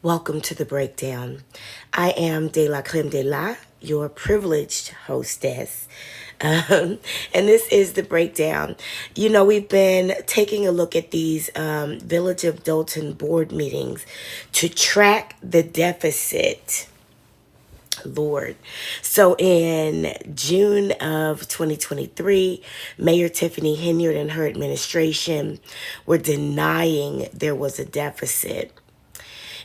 Welcome to the breakdown. I am DELACREMEDELA, your privileged hostess. And this is the breakdown. You know, we've been taking a look at these Village of Dolton board meetings to track the deficit. Lord. So in June of 2023, Mayor Tiffany Henyard and her administration were denying there was a deficit.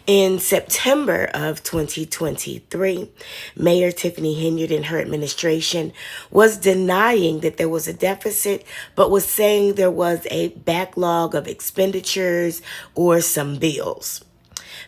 In September of 2023, Mayor Tiffany Henyard and her administration was denying that there was a deficit, but was saying there was a backlog of expenditures or some bills.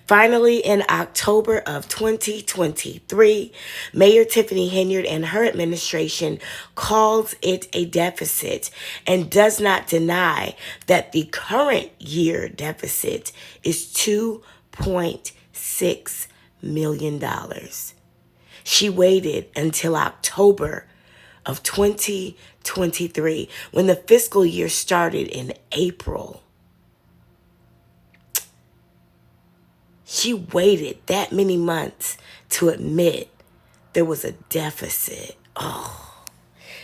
Finally, in October of 2023, Mayor Tiffany Henyard and her administration calls it a deficit and does not deny that the current year deficit is $2.6 million. She waited until October of 2023 when the fiscal year started in April. She waited that many months to admit there was a deficit. Oh.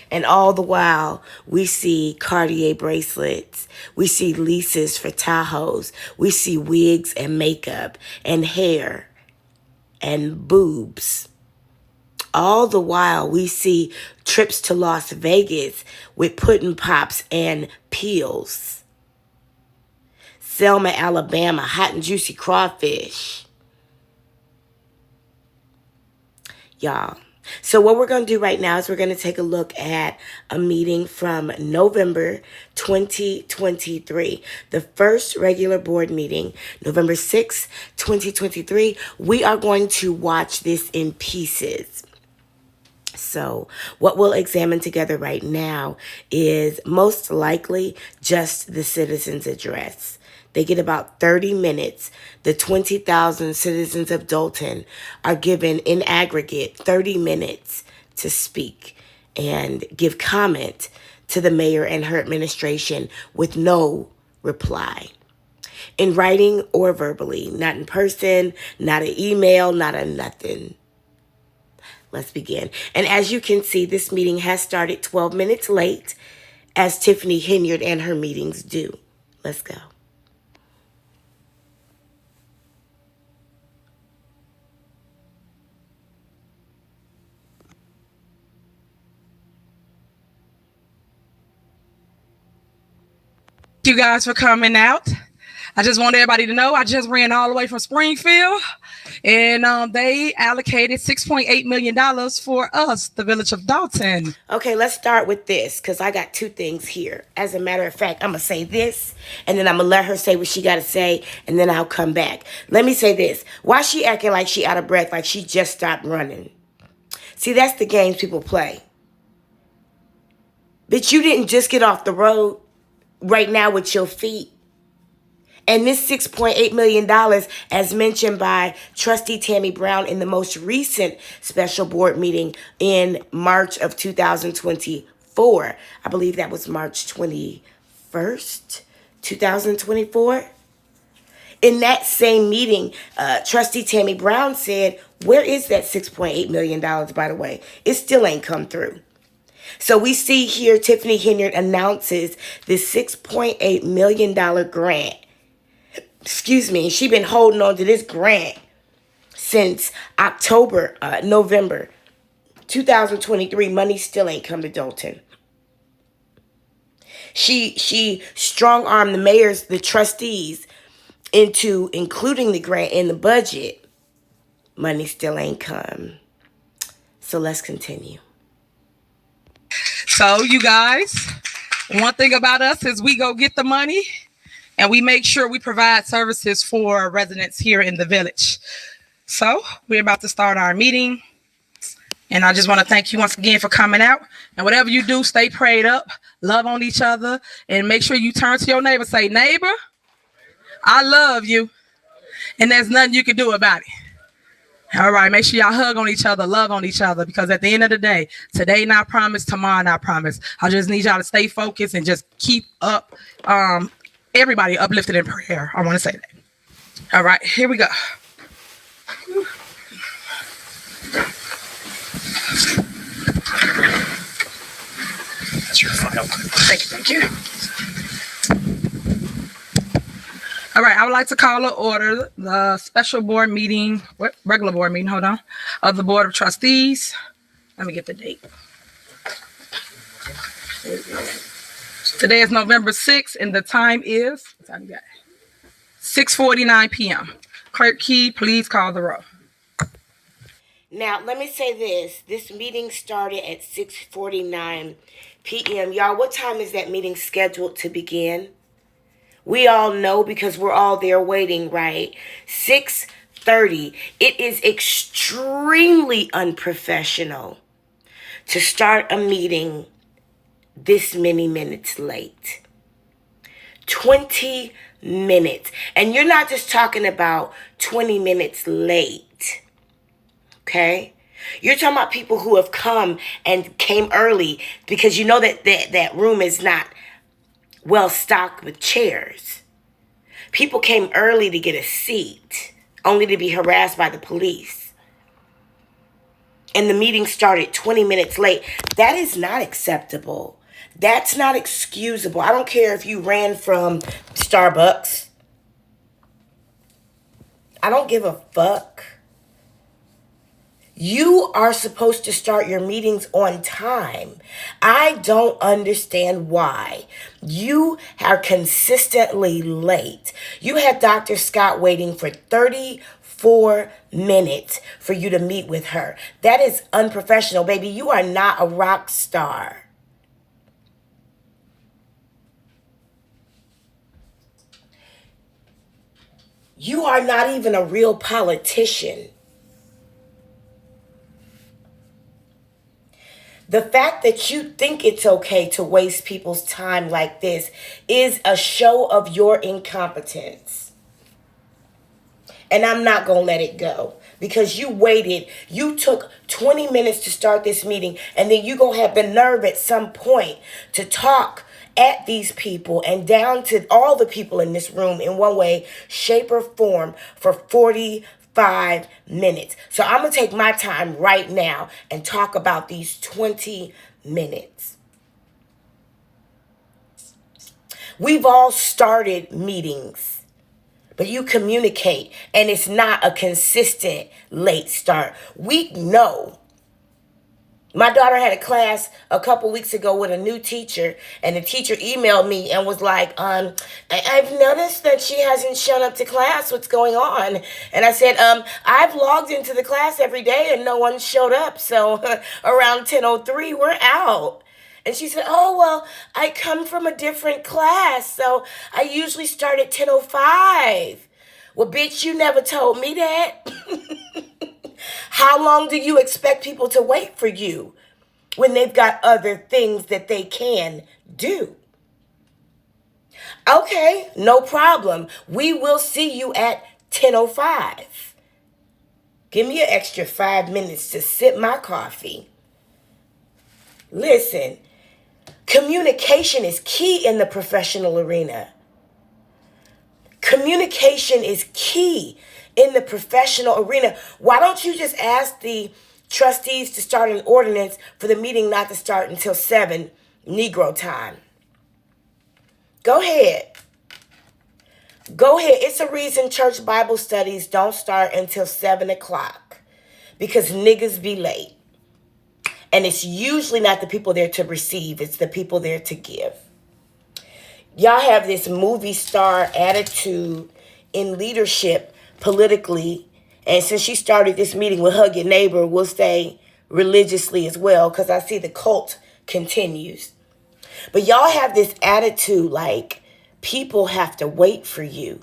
And all the while, we see Cartier bracelets. We see leases for Tahoes. We see wigs and makeup and hair and boobs. All the while, we see trips to Las Vegas with pudding pops and peels. Selma, Alabama, hot and juicy crawfish. Y'all. So what we're going to do right now is we're going to take a look at a meeting from November 2023. The first regular board meeting, November 6th, 2023. We are going to watch this in pieces. So what we'll examine together right now is most likely just the citizen's address. They get about 30 minutes. The 20,000 citizens of Dolton are given in aggregate 30 minutes to speak and give comment to the mayor and her administration with no reply. In writing or verbally, not in person, not an email, not a nothing. Let's begin. And as you can see, this meeting has started 12 minutes late, as Tiffany Henyard and her meetings do. Let's go. You guys for coming out. I just want everybody to know I just ran all the way from Springfield, and they allocated $6.8 million for us, the Village of Dolton. Okay, let's start with this because I got two things here. As a matter of fact, I'm going to say this, and then I'm going to let her say what she got to say, and then I'll come back. Let me say this. Why she acting like she out of breath, like she just stopped running? See, that's the games people play. Bitch, you didn't just get off the road right now with your feet. And this $6.8 million, as mentioned by Trustee Tammy Brown in the most recent special board meeting in March of 2024. I believe that was March 21st, 2024. In that same meeting, Trustee Tammy Brown said, where is that $6.8 million, by the way? It still ain't come through. So we see here Tiffany Henyard announces this $6.8 million grant. Excuse me, she been holding on to this grant since November 2023. Money still ain't come to Dolton. She strong-armed the mayors, the trustees, into including the grant in the budget. Money still ain't come. So let's continue. So you guys, one thing about us is we go get the money and we make sure we provide services for residents here in the village. So we're about to start our meeting. And I just want to thank you once again for coming out. And whatever you do, stay prayed up, love on each other, and make sure you turn to your neighbor, say, neighbor, I love you. And there's nothing you can do about it. All right, make sure y'all hug on each other, love on each other, because at the end of the day, today not promise, tomorrow not promise. I just need y'all to stay focused and just keep up, everybody uplifted in prayer. I want to say that. All right, here we go. That's your file. Thank you. All right, I would like to call to order the special board meeting, regular board meeting, hold on, of the Board of Trustees. Let me get the date. Today is November 6th, and the time is, what time you got? 6:49 p.m. Clerk Key, please call the roll. Now, let me say this. This meeting started at 6:49 p.m. Y'all, what time is that meeting scheduled to begin? We all know because we're all there waiting, right? 6:30. It is extremely unprofessional to start a meeting this many minutes late. 20 minutes. And you're not just talking about 20 minutes late. Okay? You're talking about people who have come and came early because you know that room is not well stocked with chairs. People came early to get a seat, only to be harassed by the police. And the meeting started 20 minutes late. That is not acceptable. That's not excusable. I don't care if you ran from Starbucks. I don't give a fuck. You are supposed to start your meetings on time. I don't understand why you are consistently late. You had Dr. Scott waiting for 34 minutes for you to meet with her. That is unprofessional, baby. You are not a rock star. You are not even a real politician. The fact that you think it's okay to waste people's time like this is a show of your incompetence. And I'm not going to let it go because you waited. You took 20 minutes to start this meeting, and then you're going to have the nerve at some point to talk at these people and down to all the people in this room in one way, shape, or form for 45 minutes. So I'm going to take my time right now and talk about these 20 minutes. We've all started meetings, but you communicate, and it's not a consistent late start. We know. My daughter had a class a couple weeks ago with a new teacher, and the teacher emailed me and was like, I've noticed that she hasn't shown up to class. What's going on? And I said, I've logged into the class every day and no one showed up. So around 10:03, we're out. And she said, oh, well, I come from a different class, so I usually start at 10:05. Well, bitch, you never told me that. How long do you expect people to wait for you when they've got other things that they can do? Okay, no problem. We will see you at 10:05. Give me an extra 5 minutes to sip my coffee. Listen, communication is key in the professional arena. Communication is key in the professional arena. Why don't you just ask the trustees to start an ordinance for the meeting not to start until 7 Negro time? Go ahead. Go ahead. It's a reason church Bible studies don't start until 7 o'clock. Because niggas be late. And it's usually not the people there to receive. It's the people there to give. Y'all have this movie star attitude in leadership politically, and since she started this meeting with hug your neighbor, we'll say religiously as well, because I see the cult continues. But y'all have this attitude like people have to wait for you,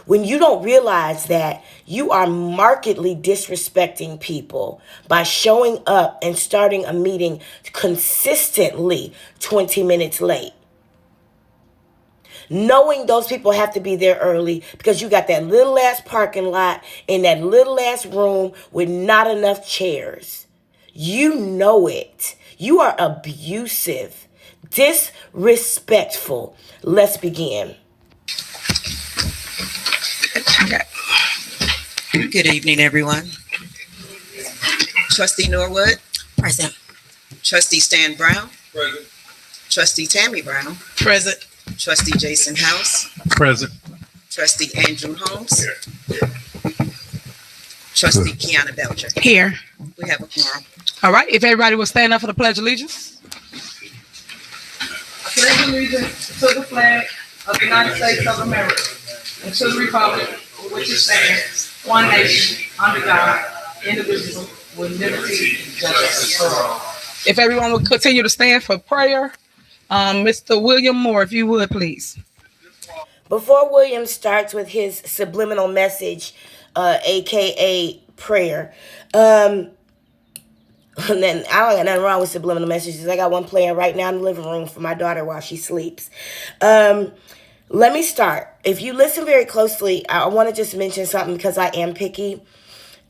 when you don't realize that you are markedly disrespecting people by showing up and starting a meeting consistently 20 minutes late. Knowing those people have to be there early because you got that little ass parking lot in that little ass room with not enough chairs. You know it. You are abusive, disrespectful. Let's begin. Good evening, everyone. Trustee Norwood. Present. Trustee Stan Brown. Present. Trustee Tammy Brown. Present. Trustee Jason House. Present. Trustee Andrew Holmes. Trustee Kiana Belcher. Here. We have a quorum. All right. If everybody will stand up for the Pledge of Allegiance. I pledge allegiance to the flag of the United States of America and to the republic for which it stands, one nation, under God, indivisible, with liberty and justice for all. If everyone will continue to stand for prayer, Mr. William Moore, if you would, please. Before William starts with his subliminal message, aka prayer, and then I don't got nothing wrong with subliminal messages. I got one playing right now in the living room for my daughter while she sleeps. Let me start. If you listen very closely, I want to just mention something because I am picky.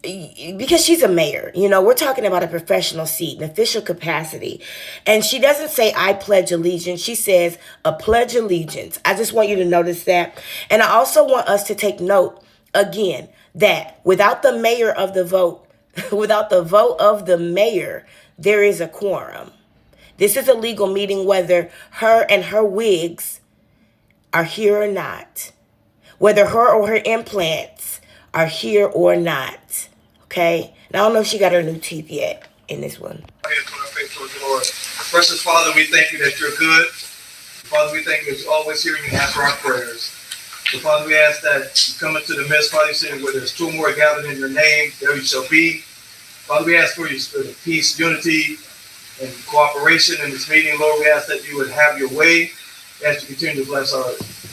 Because she's a mayor, we're talking about a professional seat, an official capacity. And she doesn't say, I pledge allegiance. She says, a pledge allegiance. I just want you to notice that. And I also want us to take note, again, that without the mayor of the vote, without the vote of the mayor, there is a quorum. This is a legal meeting whether her and her wigs are here or not. Whether her or her implants are here or not. Okay? And I don't know if she got her new teeth yet in this one. Precious Father, we thank you that you're good. Father, we thank you that you're always hearing and answer our prayers. So, Father, we ask that you come into the midst, Father, you say where there's two more gathered in your name, there you shall be. Father, we ask for your spirit of peace, unity, and cooperation in this meeting. Lord, we ask that you would have your way as you continue to bless our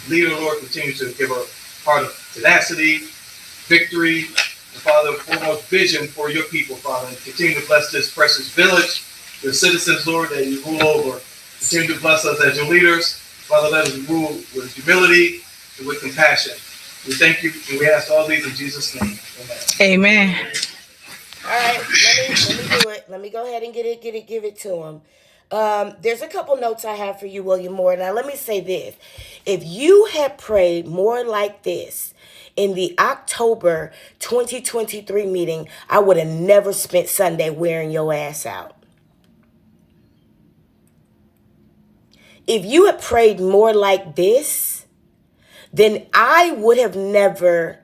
leader, Lord. Continue to give her heart of tenacity, victory, and Father, foremost vision for your people, Father. And continue to bless this precious village, the citizens, Lord, that you rule over. Continue to bless us as your leaders. Father, let us rule with humility and with compassion. We thank you and we ask all these in Jesus' name. Amen. Amen. All right, let me do it. Let me go ahead and give it to him. There's a couple notes I have for you, William Moore. Now, let me say this. If you had prayed more like this in the October 2023 meeting, I would have never spent Sunday wearing your ass out. If you had prayed more like this, then I would have never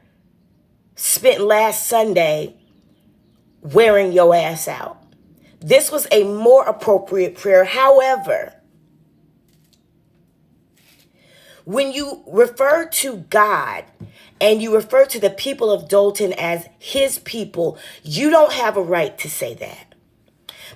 spent last Sunday wearing your ass out. This was a more appropriate prayer. However, when you refer to God and you refer to the people of Dolton as his people, you don't have a right to say that.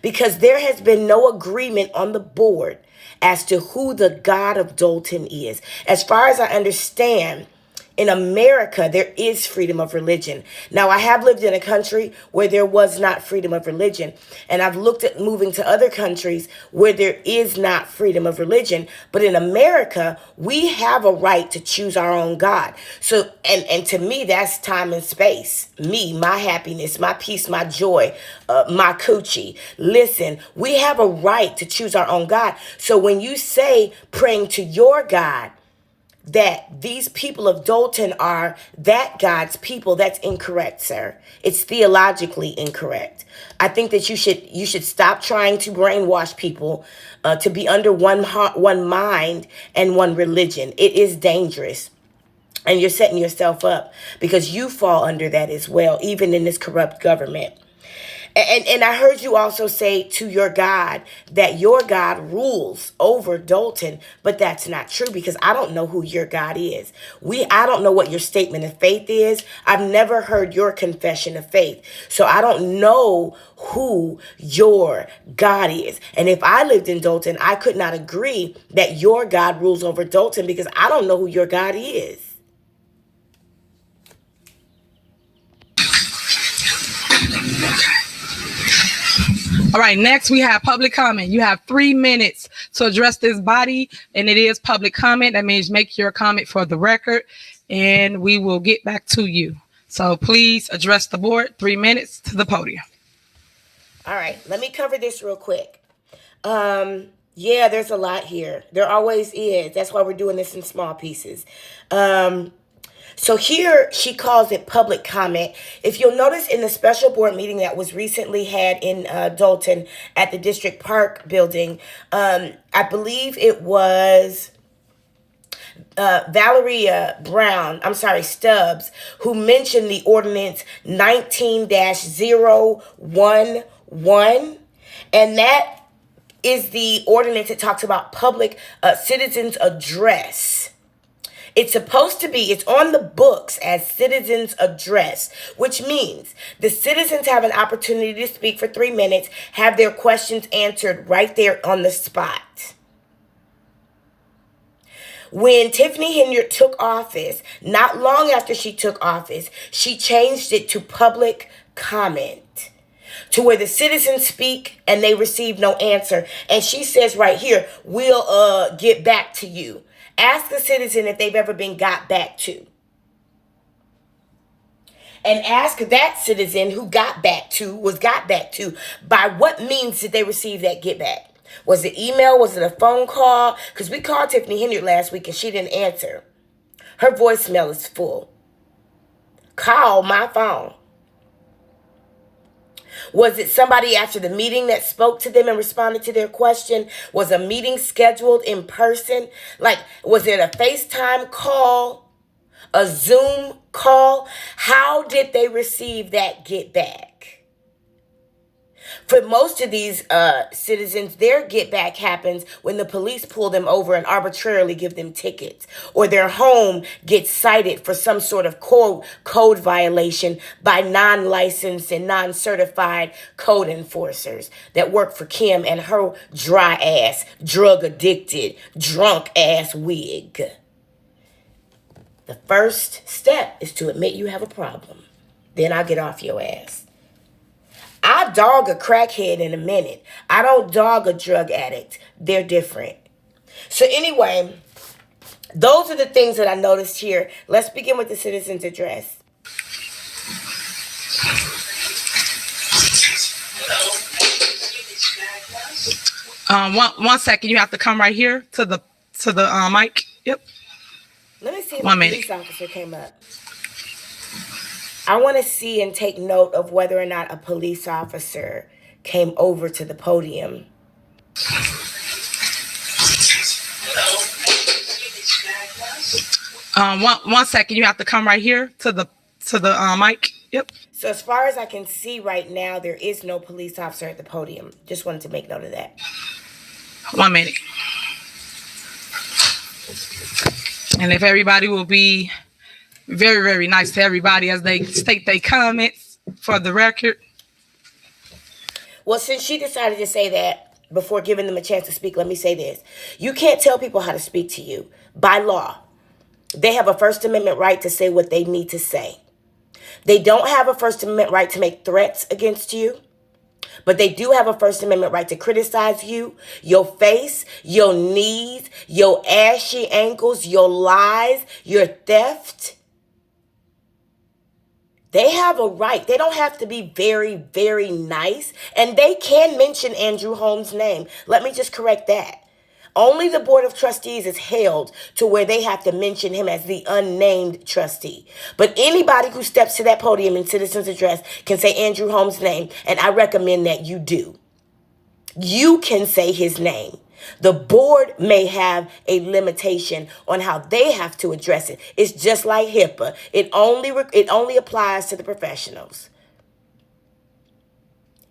Because there has been no agreement on the board as to who the God of Dolton is. As far as I understand, in America, there is freedom of religion. Now, I have lived in a country where there was not freedom of religion. And I've looked at moving to other countries where there is not freedom of religion. But in America, we have a right to choose our own God. So, and to me, that's time and space. Me, my happiness, my peace, my joy, my coochie. Listen, we have a right to choose our own God. So when you say praying to your God, that these people of Dolton are that God's people, that's incorrect, sir. It's theologically incorrect. I think that you should stop trying to brainwash people to be under one heart, one mind, and one religion. It is dangerous. And you're setting yourself up because you fall under that as well, even in this corrupt government. And I heard you also say to your God that your God rules over Dolton, but that's not true because I don't know who your God is. I don't know what your statement of faith is. I've never heard your confession of faith. So I don't know who your God is. And if I lived in Dolton, I could not agree that your God rules over Dolton because I don't know who your God is. All right, next we have public comment. You have 3 minutes to address this body, and it is public comment. That means make your comment for the record, and we will get back to you. So please address the board. 3 minutes to the podium. All right, let me cover this real quick. Yeah, there's a lot here. There always is. That's why we're doing this in small pieces. So here she calls it public comment. If you'll notice in the special board meeting that was recently had in Dolton at the District Park building, I believe it was Valeria Brown, Stubbs, who mentioned the ordinance 19-011, and that is the ordinance that talks about public citizens address. It's on the books as citizens address, which means the citizens have an opportunity to speak for 3 minutes, have their questions answered right there on the spot. When Tiffany Henyard took office, not long after she took office, she changed it to public comment, to where the citizens speak and they receive no answer. And she says right here, we'll get back to you. Ask the citizen if they've ever been got back to. And ask that citizen who was got back to, by what means did they receive that get back? Was it email? Was it a phone call? Because we called Tiffany Henyard last week and she didn't answer. Her voicemail is full. Call my phone. Was it somebody after the meeting that spoke to them and responded to their question? Was a meeting scheduled in person? Like, was it a FaceTime call? A Zoom call? How did they receive that get back? For most of these citizens, their get back happens when the police pull them over and arbitrarily give them tickets, or their home gets cited for some sort of code violation by non-licensed and non-certified code enforcers that work for Kim and her dry ass, drug addicted, drunk ass wig. The first step is to admit you have a problem. Then I'll get off your ass. I dog a crackhead in a minute. I don't dog a drug addict. They're different. So anyway, those are the things that I noticed here. Let's begin with the citizen's address. One second. You have to come right here to the mic. Yep. Let me see if a police officer came up. I want to see and take note of whether or not a police officer came over to the podium. One second. You have to come right here to the mic. Yep. So as far as I can see right now, there is no police officer at the podium. Just wanted to make note of that. 1 minute. And if everybody will be very, very nice to everybody as they state their comments for the record. Well, since she decided to say that before giving them a chance to speak, let me say this. You can't tell people how to speak to you. By law, they have a First Amendment right to say what they need to say. They don't have a First Amendment right to make threats against you, but they do have a First Amendment right to criticize you, your face, your knees, your ashy ankles, your lies, your theft. They have a right. They don't have to be very, very nice. And they can mention Andrew Holmes' name. Let me just correct that. Only the Board of Trustees is held to where they have to mention him as the unnamed trustee. But anybody who steps to that podium in Citizens Address can say Andrew Holmes' name, and I recommend that you do. You can say his name. The board may have a limitation on how they have to address it. It's just like HIPAA. It only applies to the professionals.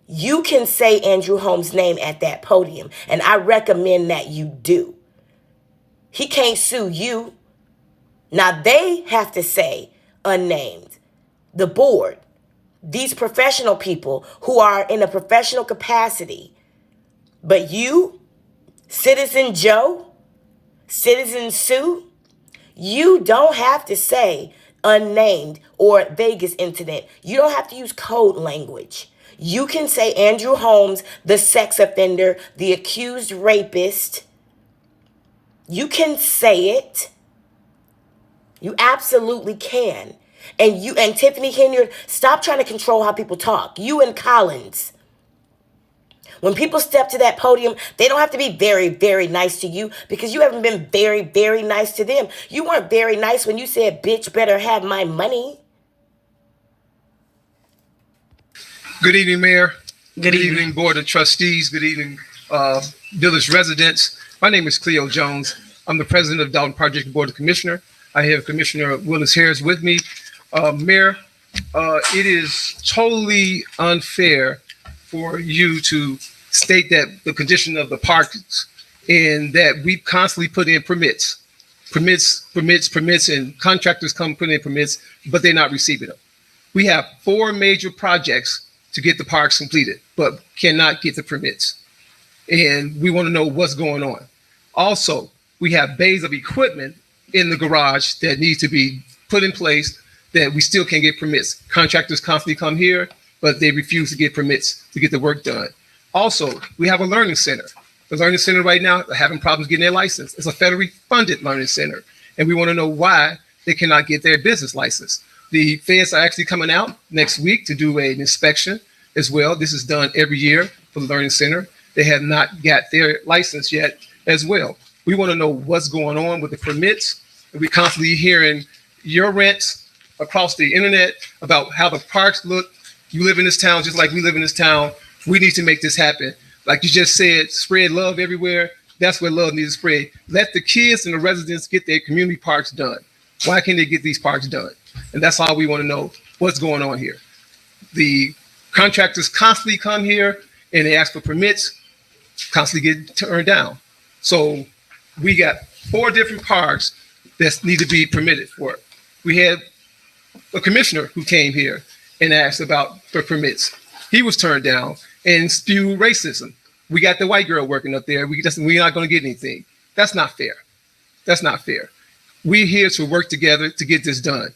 You can say Andrew Holmes' name at that podium, and I recommend that you do. He can't sue you. Now they have to say unnamed. The board, these professional people who are in a professional capacity, but you, Citizen Joe, Citizen Sue, you don't have to say unnamed or Vegas incident. You don't have to use code language. You can say Andrew Holmes, the sex offender, the accused rapist. You can say it. You absolutely can. And Tiffany Henyard, stop trying to control how people talk. You and Collins. When people step to that podium, they don't have to be very, very nice to you because you haven't been very, very nice to them. You weren't very nice when you said, bitch, better have my money. Good evening, Mayor. Good evening. Board of Trustees. Good evening, village residents. My name is Cleo Jones. I'm the president of Dolton Project Board of Commissioner. I have Commissioner Willis Harris with me. Mayor, it is totally unfair for you to state that the condition of the parks and that we constantly put in permits, and contractors come put in permits, but they're not receiving them. We have 4 major projects to get the parks completed, but cannot get the permits. And we want to know what's going on. Also, we have bays of equipment in the garage that needs to be put in place that we still can't get permits. Contractors constantly come here, but they refuse to get permits to get the work done. Also, we have a learning center. The learning center right now are having problems getting their license. It's a federally funded learning center, and we want to know why they cannot get their business license. The feds are actually coming out next week to do an inspection as well. This is done every year for the learning center. They have not got their license yet as well. We want to know what's going on with the permits. We're constantly hearing your rants across the internet about how the parks look. You live in this town just like we live in this town. We need to make this happen. Like you just said, spread love everywhere. That's where love needs to spread. Let the kids and the residents get their community parks done. Why can't they get these parks done? And that's all we want to know, what's going on here. The contractors constantly come here and they ask for permits, constantly get turned down. So we got 4 different parks that need to be permitted for. We had a commissioner who came here and asked about the permits. He was turned down and spewed racism. We got the white girl working up there. We're not going to get anything. That's not fair. That's not fair. We're here to work together to get this done.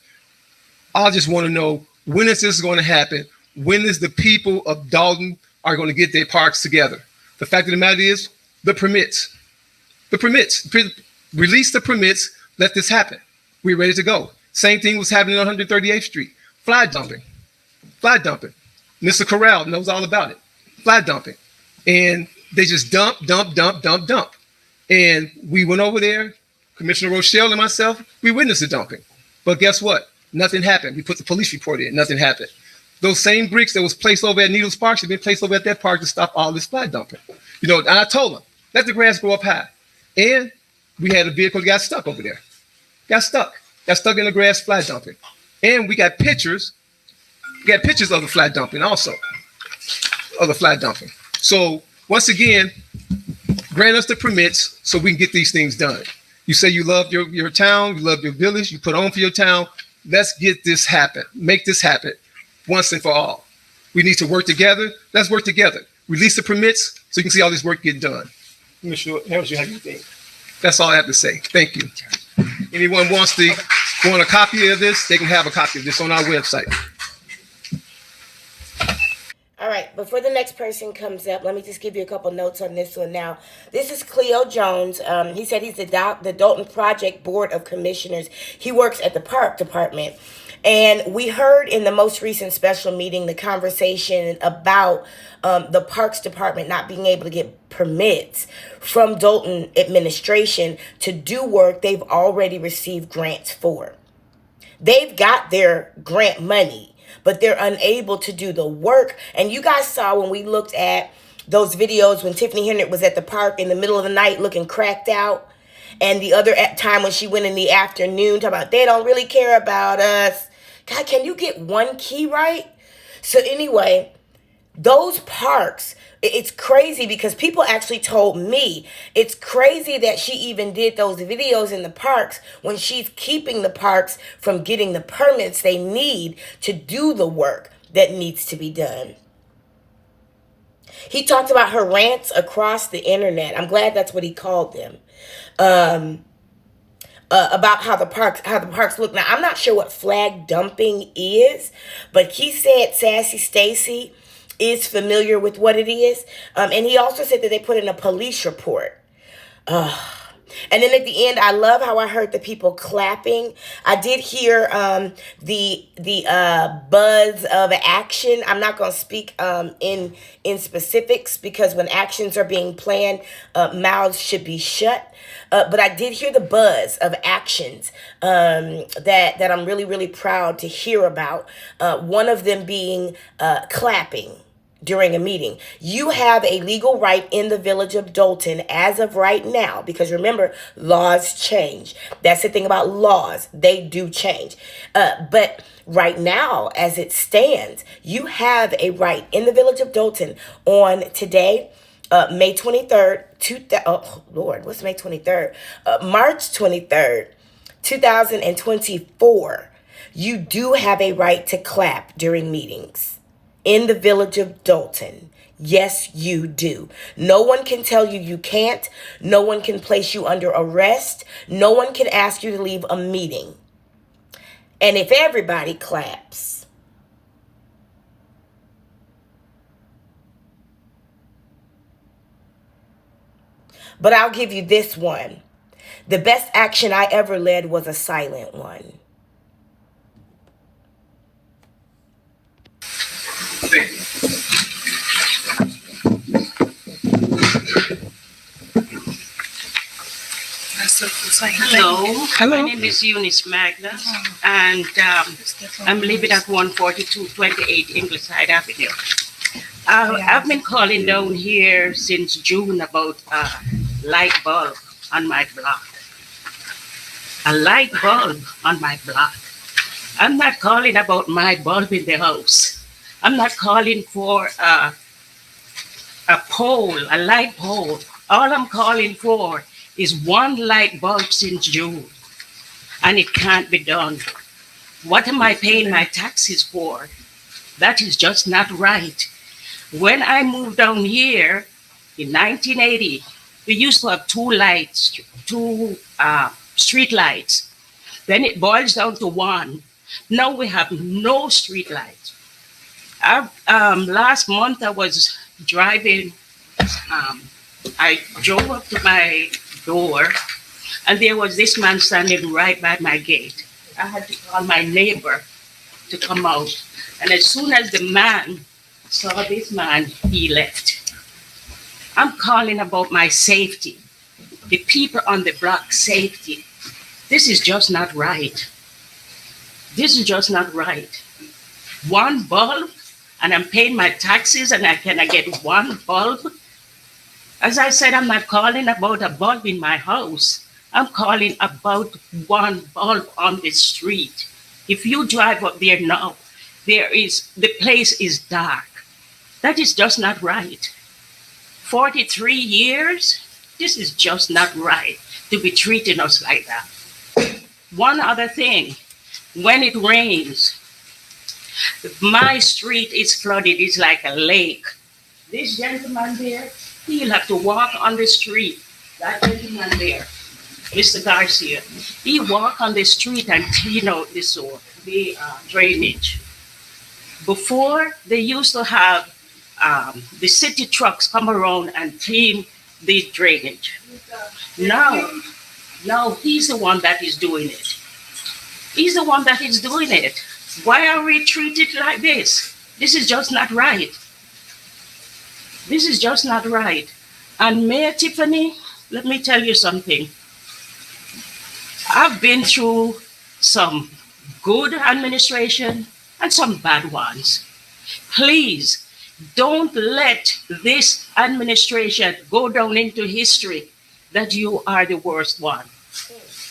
I just want to know, when is this going to happen? When is the people of Dolton are going to get their parks together? The fact of the matter is, the permits. Release the permits, let this happen. We're ready to go. Same thing was happening on 138th Street. Fly dumping. Mr. Corral knows all about it. Fly dumping. And they just dump. And we went over there, Commissioner Rochelle and myself, we witnessed the dumping. But guess what? Nothing happened. We put the police report in, nothing happened. Those same bricks that was placed over at Needles Park should be placed over at that park to stop all this fly dumping. And I told them, let the grass grow up high. And we had a vehicle that got stuck over there. Got stuck in the grass fly dumping. And we got pictures of the fly dumping also. So once again, grant us the permits so we can get these things done. You say you love your town, you love your village, you put on for your town. Let's get this happen. Make this happen once and for all. We need to work together. Let's work together. Release the permits so you can see all this work get done. Commissioner Harris, you have anything? That's all I have to say. Thank you. Anyone want a copy of this, they can have a copy of this on our website. All right, before the next person comes up, let me just give you a couple notes on this one now. This is Cleo Jones. He said he's the Dolton Project Board of Commissioners. He works at the Park Department. And we heard in the most recent special meeting the conversation about the Parks Department not being able to get permits from Dolton administration to do work they've already received grants for. They've got their grant money, but they're unable to do the work. And you guys saw when we looked at those videos when Tiffany Henry was at the park in the middle of the night looking cracked out. And the other time when she went in the afternoon talking about they don't really care about us. God, can you get one key right? So anyway, those parks, it's crazy because people actually told me it's crazy that she even did those videos in the parks when she's keeping the parks from getting the permits they need to do the work that needs to be done. He talked about her rants across the internet. I'm glad that's what he called them. About how the parks look. Now, I'm not sure what flag dumping is, but he said Sassy Stacy is familiar with what it is. And he also said that they put in a police report. And then at the end, I love how I heard the people clapping. I did hear the buzz of action. I'm not going to speak in specifics, because when actions are being planned, mouths should be shut. But I did hear the buzz of actions that I'm really, really proud to hear about. One of them being clapping during a meeting. You have a legal right in the village of Dolton as of right now, because remember, laws change. That's the thing about laws. They do change. But right now, as it stands, you have a right in the village of Dolton on today, May 23rd, oh Lord, what's May 23rd? March 23rd, 2024. You do have a right to clap during meetings in the village of Dolton. Yes, you do. No one can tell you you can't. No one can place you under arrest. No one can ask you to leave a meeting. And if everybody claps, but I'll give you this one. The best action I ever led was a silent one. Thank you. Hello. Hello. My name is Eunice Magnus, and I'm living at 14228 Ingleside Avenue. I've been calling down here since June about a light bulb on my block. A light bulb on my block. I'm not calling about my bulb in the house. I'm not calling for a pole, a light pole. All I'm calling for is one light bulb since June, and it can't be done. What am I paying my taxes for? That is just not right. When I moved down here in 1980, we used to have two street lights. Then it boils down to one. Now we have no street lights. Last month I was driving. I drove up to my door, and there was this man standing right by my gate. I had to call my neighbor to come out. And as soon as the man saw this man, he left. I'm calling about my safety, the people on the block safety. This is just not right. This is just not right. One bulb, and I'm paying my taxes, and I get one bulb. As I said, I'm not calling about a bulb in my house. I'm calling about one bulb on the street. If you drive up there now, the place is dark. That is just not right. 43 years, this is just not right to be treating us like that. One other thing, when it rains, my street is flooded. It's like a lake. This gentleman there, he'll have to walk on the street. That gentleman there, Mr. Garcia, he walk on the street and clean out the drainage. Before, they used to have the city trucks come around and clean the drainage. Now he's the one that is doing it. He's the one that is doing it. Why are we treated like this? This is just not right. This is just not right. And Mayor Tiffany, let me tell you something. I've been through some good administration and some bad ones. Please don't let this administration go down into history that you are the worst one.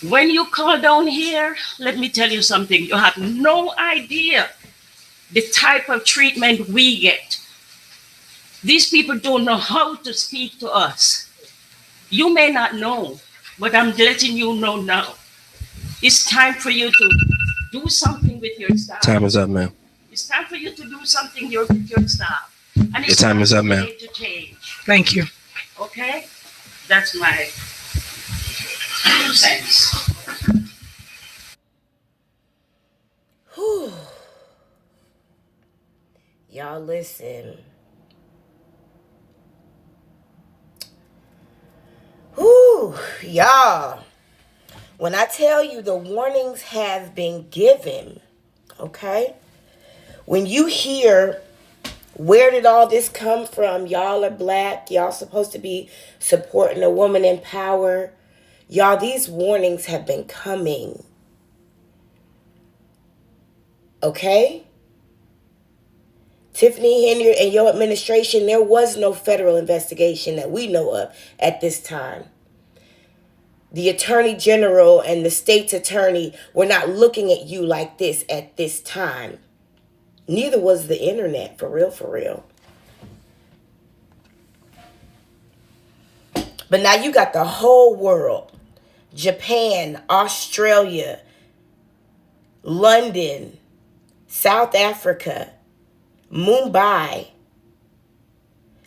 When you call down here, let me tell you something. You have no idea the type of treatment we get. These people don't know how to speak to us. You may not know, but I'm letting you know now. It's time for you to do something with your staff. Time is up, ma'am. It's time for you to do something with your staff. And it's Your time is up, ma'am. To change. Thank you. Okay? That's my 2 cents. Whew. Y'all listen. Whew. y'all. When I tell you the warnings have been given, okay? When you hear, where did all this come from? Y'all are black. Y'all supposed to be supporting a woman in power. Y'all, these warnings have been coming. Okay? Tiffany Henry and your administration, there was no federal investigation that we know of at this time. The Attorney General and the state's attorney were not looking at you like this at this time. Neither was the internet, for real, for real. But now you got the whole world. Japan, Australia, London, South Africa, Mumbai,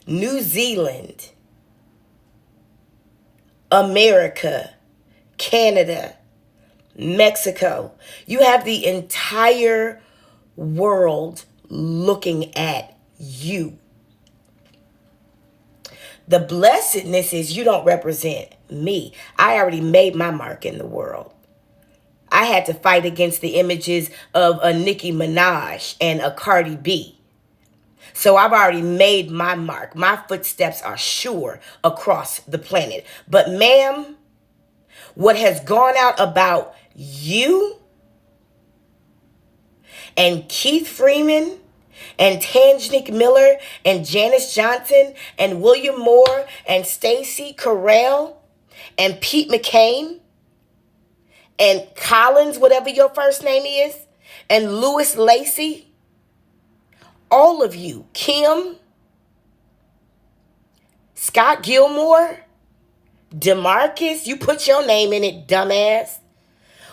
New Zealand, America, Canada, Mexico. You have the entire world looking at you. The blessedness is you don't represent me. I already made my mark in the world. I had to fight against the images of a Nicki Minaj and a Cardi B. So I've already made my mark. My footsteps are sure across the planet. But ma'am, what has gone out about you and Keith Freeman and Tanjnik Miller and Janice Johnson and William Moore and Stacey Carell and Pete McCain and Collins, whatever your first name is, and Louis Lacey, all of you, Kim, Scott Gilmore, DeMarcus, you put your name in it, dumbass.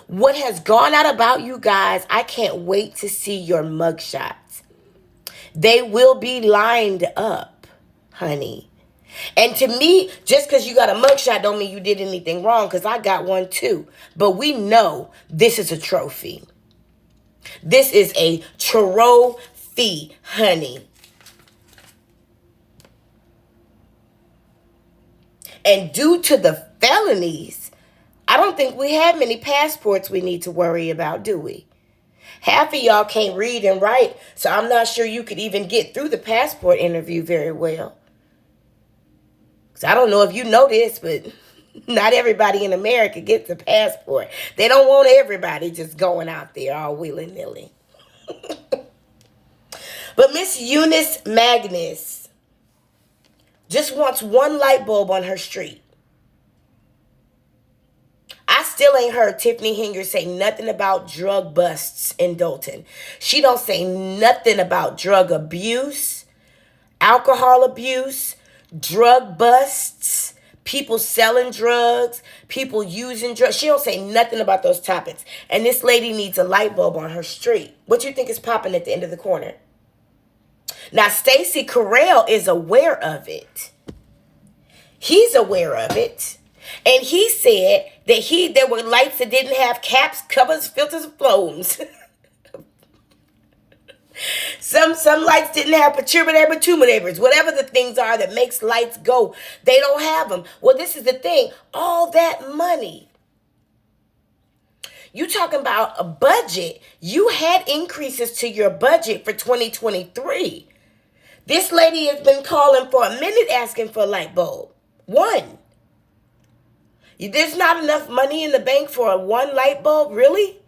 What has gone out about you guys, I can't wait to see your mugshots. They will be lined up, honey. And to me, just because you got a mugshot don't mean you did anything wrong, because I got one too. But we know this is a trophy. This is a trophy, honey. And due to the felonies, I don't think we have many passports we need to worry about, do we? Half of y'all can't read and write, so I'm not sure you could even get through the passport interview very well. Because I don't know if you know this, but not everybody in America gets a passport. They don't want everybody just going out there all willy-nilly. But Miss Eunice Magnus just wants one light bulb on her street. I still ain't heard Tiffany Hinger say nothing about drug busts in Dolton. She don't say nothing about drug abuse, alcohol abuse, drug busts, people selling drugs, people using drugs. She don't say nothing about those topics. And this lady needs a light bulb on her street. What you think is popping at the end of the corner? Now, Stacey Carell is aware of it. He's aware of it. And he said that there were lights that didn't have caps, covers, filters, and flows. Some lights didn't have perturbators, whatever the things are that makes lights go. They don't have them. Well, this is the thing. All that money. You talking about a budget. You had increases to your budget for 2023. This lady has been calling for a minute asking for a light bulb. One. There's not enough money in the bank for a one light bulb, really?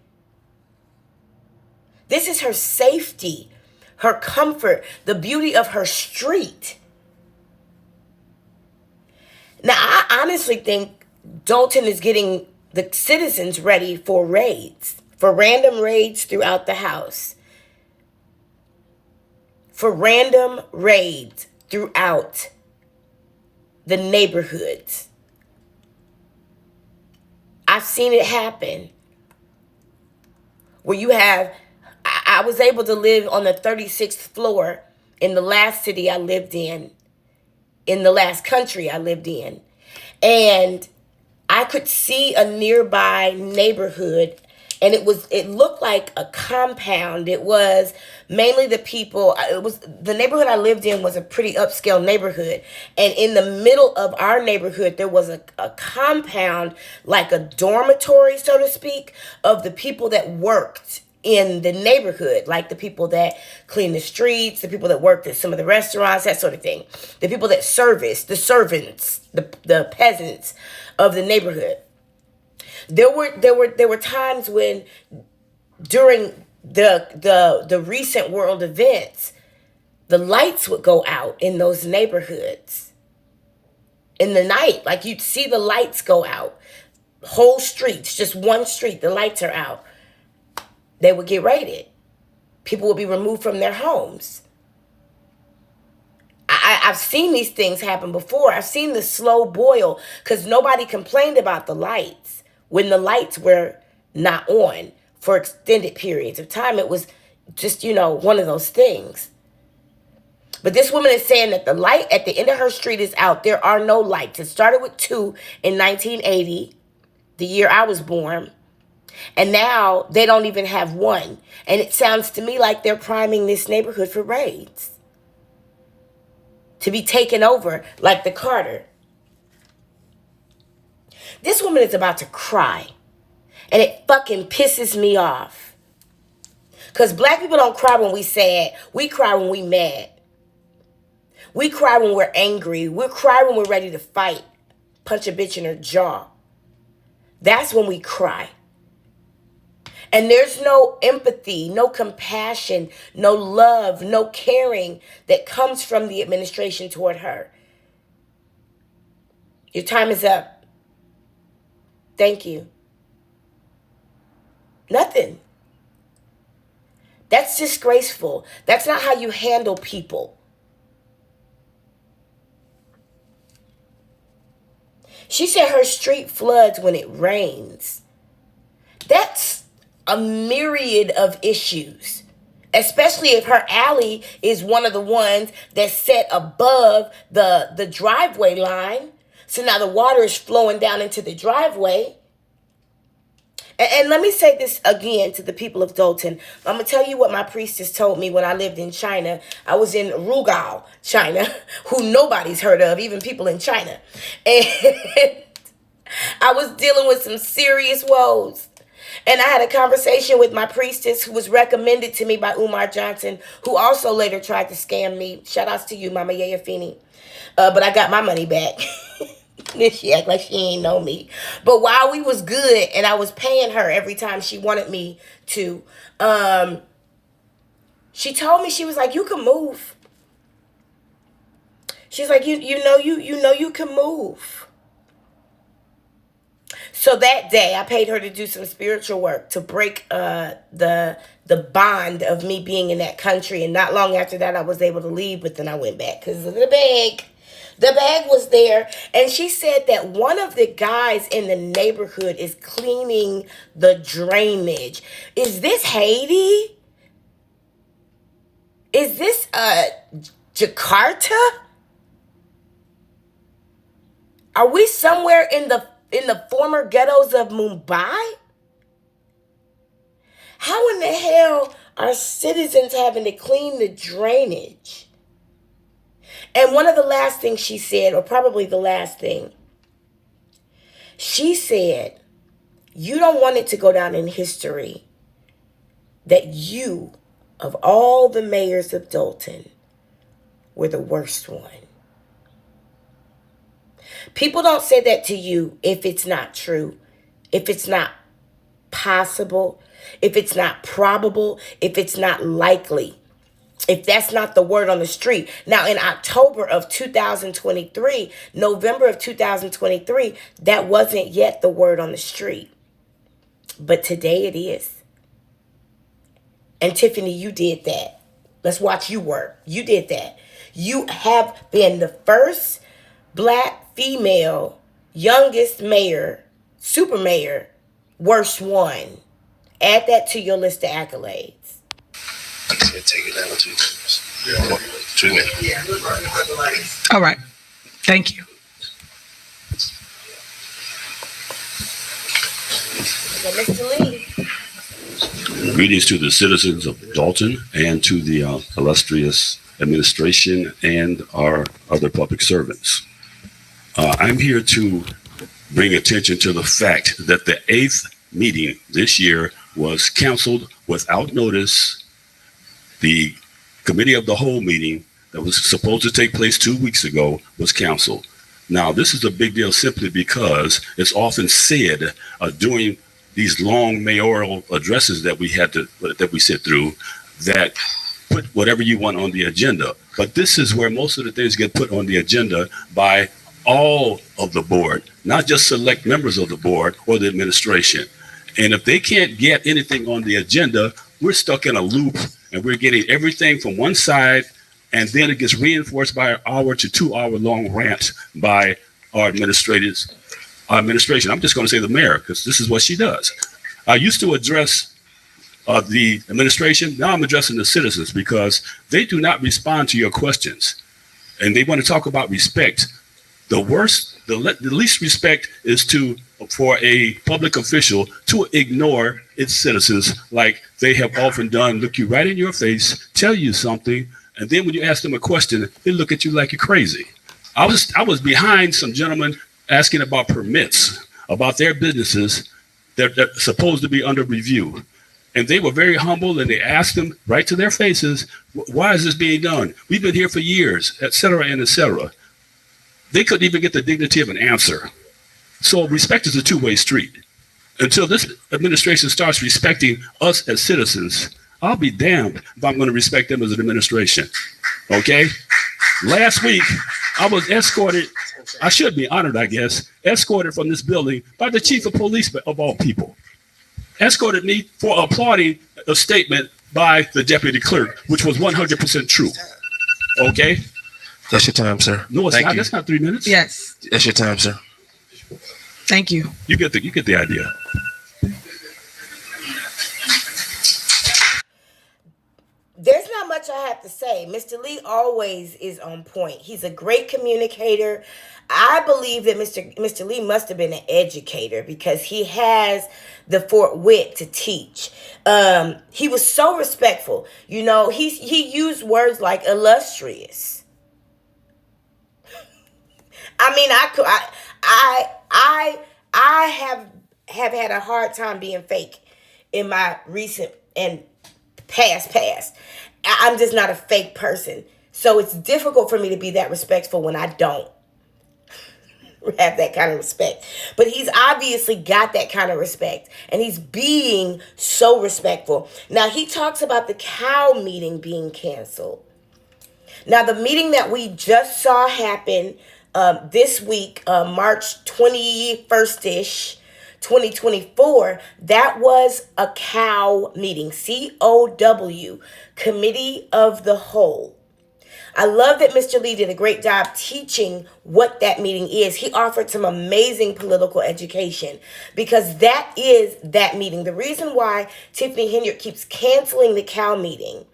This is her safety, her comfort, the beauty of her street. Now, I honestly think Dolton is getting the citizens ready for raids, for random raids throughout the house. For random raids throughout the neighborhoods. I've seen it happen. Where you have, I was able to live on the 36th floor in the last city I lived in the last country I lived in. And I could see a nearby neighborhood and it looked like a compound. It was mainly the people. It was the neighborhood I lived in was a pretty upscale neighborhood, and in the middle of our neighborhood there was a compound, like a dormitory, so to speak, of the people that worked in the neighborhood, like the people that clean the streets, the people that worked at some of the restaurants, that sort of thing, the people that service, the servants, the peasants of the neighborhood. There were times when during the recent world events, the lights would go out in those neighborhoods in the night. Like you'd see the lights go out, whole streets, just one street, the lights are out. They would get raided. People would be removed from their homes. I've seen these things happen before. I've seen the slow boil because nobody complained about the lights when the lights were not on for extended periods of time. It was just, one of those things. But this woman is saying that the light at the end of her street is out. There are no lights. It started with 2 in 1980, the year I was born. And now they don't even have 1. And it sounds to me like they're priming this neighborhood for raids, to be taken over like the Carter. This woman is about to cry. And it fucking pisses me off. Because black people don't cry when we sad. We cry when we mad. We cry when we're angry. We cry when we're ready to fight. Punch a bitch in her jaw. That's when we cry. And there's no empathy, no compassion, no love, no caring that comes from the administration toward her. Your time is up. Thank you. Nothing. That's disgraceful. That's not how you handle people. She said her street floods when it rains. That's a myriad of issues, especially if her alley is one of the ones that's set above the driveway line. So now the water is flowing down into the driveway. And let me say this again to the people of Dolton. I'm going to tell you what my priestess told me when I lived in China. I was in Rugao, China, who nobody's heard of, even people in China. And I was dealing with some serious woes. And I had a conversation with my priestess who was recommended to me by Umar Johnson, who also later tried to scam me. Shout outs to you, Mama Yaya Feeney. But I got my money back. She act like she ain't know me. But while we was good and I was paying her every time she wanted me to, she told me, she was like, you can move. She's like, you know you can move. So that day, I paid her to do some spiritual work to break the bond of me being in that country. And not long after that, I was able to leave, but then I went back because of the bag. The bag was there. And she said that one of the guys in the neighborhood is cleaning the drainage. Is this Haiti? Is this Jakarta? Are we somewhere in the former ghettos of Mumbai? How in the hell are citizens having to clean the drainage? And one of the last things she said, or probably the last thing, she said, you don't want it to go down in history that you, of all the mayors of Dolton, were the worst one. People don't say that to you if it's not true, if it's not possible, if it's not probable, if it's not likely, if that's not the word on the street. Now, in October of 2023, November of 2023, that wasn't yet the word on the street. But today it is. And Tiffany, you did that. Let's watch you work. You did that. You have been the first Black female, youngest mayor, super mayor, worst one. Add that to your list of accolades. I said take it down 2 minutes. Yeah. 2 minutes. Yeah. All right. Thank you. So, Mr. Lee. Greetings to the citizens of Dolton and to the illustrious administration and our other public servants. I'm here to bring attention to the fact that the 8th meeting this year was canceled without notice. The committee of the whole meeting that was supposed to take place 2 weeks ago was canceled. Now, this is a big deal simply because it's often said during these long mayoral addresses that we sit through that put whatever you want on the agenda. But this is where most of the things get put on the agenda by all of the board, not just select members of the board or the administration. And if they can't get anything on the agenda, we're stuck in a loop and we're getting everything from one side, and then it gets reinforced by an hour to 2 hour long rant by our administration. I'm just going to say the mayor, because this is what she does. I used to address the administration. Now I'm addressing the citizens because they do not respond to your questions. And they want to talk about respect. The least respect is for a public official to ignore its citizens like they have often done, look you right in your face, tell you something, and then when you ask them a question, they look at you like you're crazy. I was behind some gentlemen asking about permits, about their businesses that are supposed to be under review. And they were very humble, and they asked them right to their faces, why is this being done? We've been here for years, et cetera, and et cetera. They couldn't even get the dignity of an answer. So respect is a two-way street. Until this administration starts respecting us as citizens, I'll be damned if I'm going to respect them as an administration. Okay? Last week, I was escorted, I should be honored, I guess, escorted from this building by the chief of police of all people. Escorted me for applauding a statement by the deputy clerk, which was 100% true. Okay? That's your time, sir. No, it's not. That's not 3 minutes. Yes. That's your time, sir. Thank you. You get the idea. There's not much I have to say. Mr. Lee always is on point. He's a great communicator. I believe that Mr. Lee must have been an educator because he has the Fort Wit to teach. He was so respectful. You know, he used words like illustrious. I mean, I have had a hard time being fake in my recent and past. I'm just not a fake person. So it's difficult for me to be that respectful when I don't have that kind of respect. But he's obviously got that kind of respect, and he's being so respectful. Now, he talks about the cow meeting being canceled. Now, the meeting that we just saw happen this week, March 21st-ish, 2024, that was a cow meeting, COW, Committee of the Whole. I love that Mr. Lee did a great job teaching what that meeting is. He offered some amazing political education because that is that meeting. The reason why Tiffany Henyard keeps canceling the cow meeting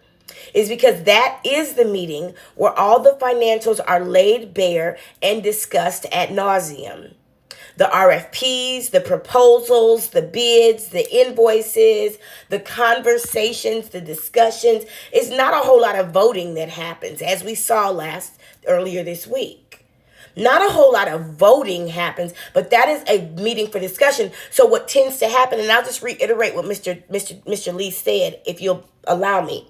is because that is the meeting where all the financials are laid bare and discussed ad nauseum. The RFPs, the proposals, the bids, the invoices, the conversations, the discussions. It's not a whole lot of voting that happens, as we saw earlier this week. Not a whole lot of voting happens, but that is a meeting for discussion. So what tends to happen, and I'll just reiterate what Mr. Lee said, if you'll allow me.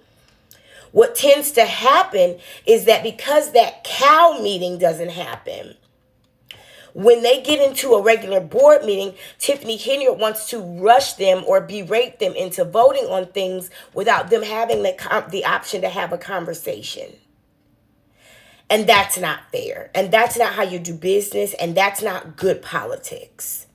What tends to happen is that because that cow meeting doesn't happen, when they get into a regular board meeting, Tiffany Henyard wants to rush them or berate them into voting on things without them having the option to have a conversation. And that's not fair. And that's not how you do business. And that's not good politics.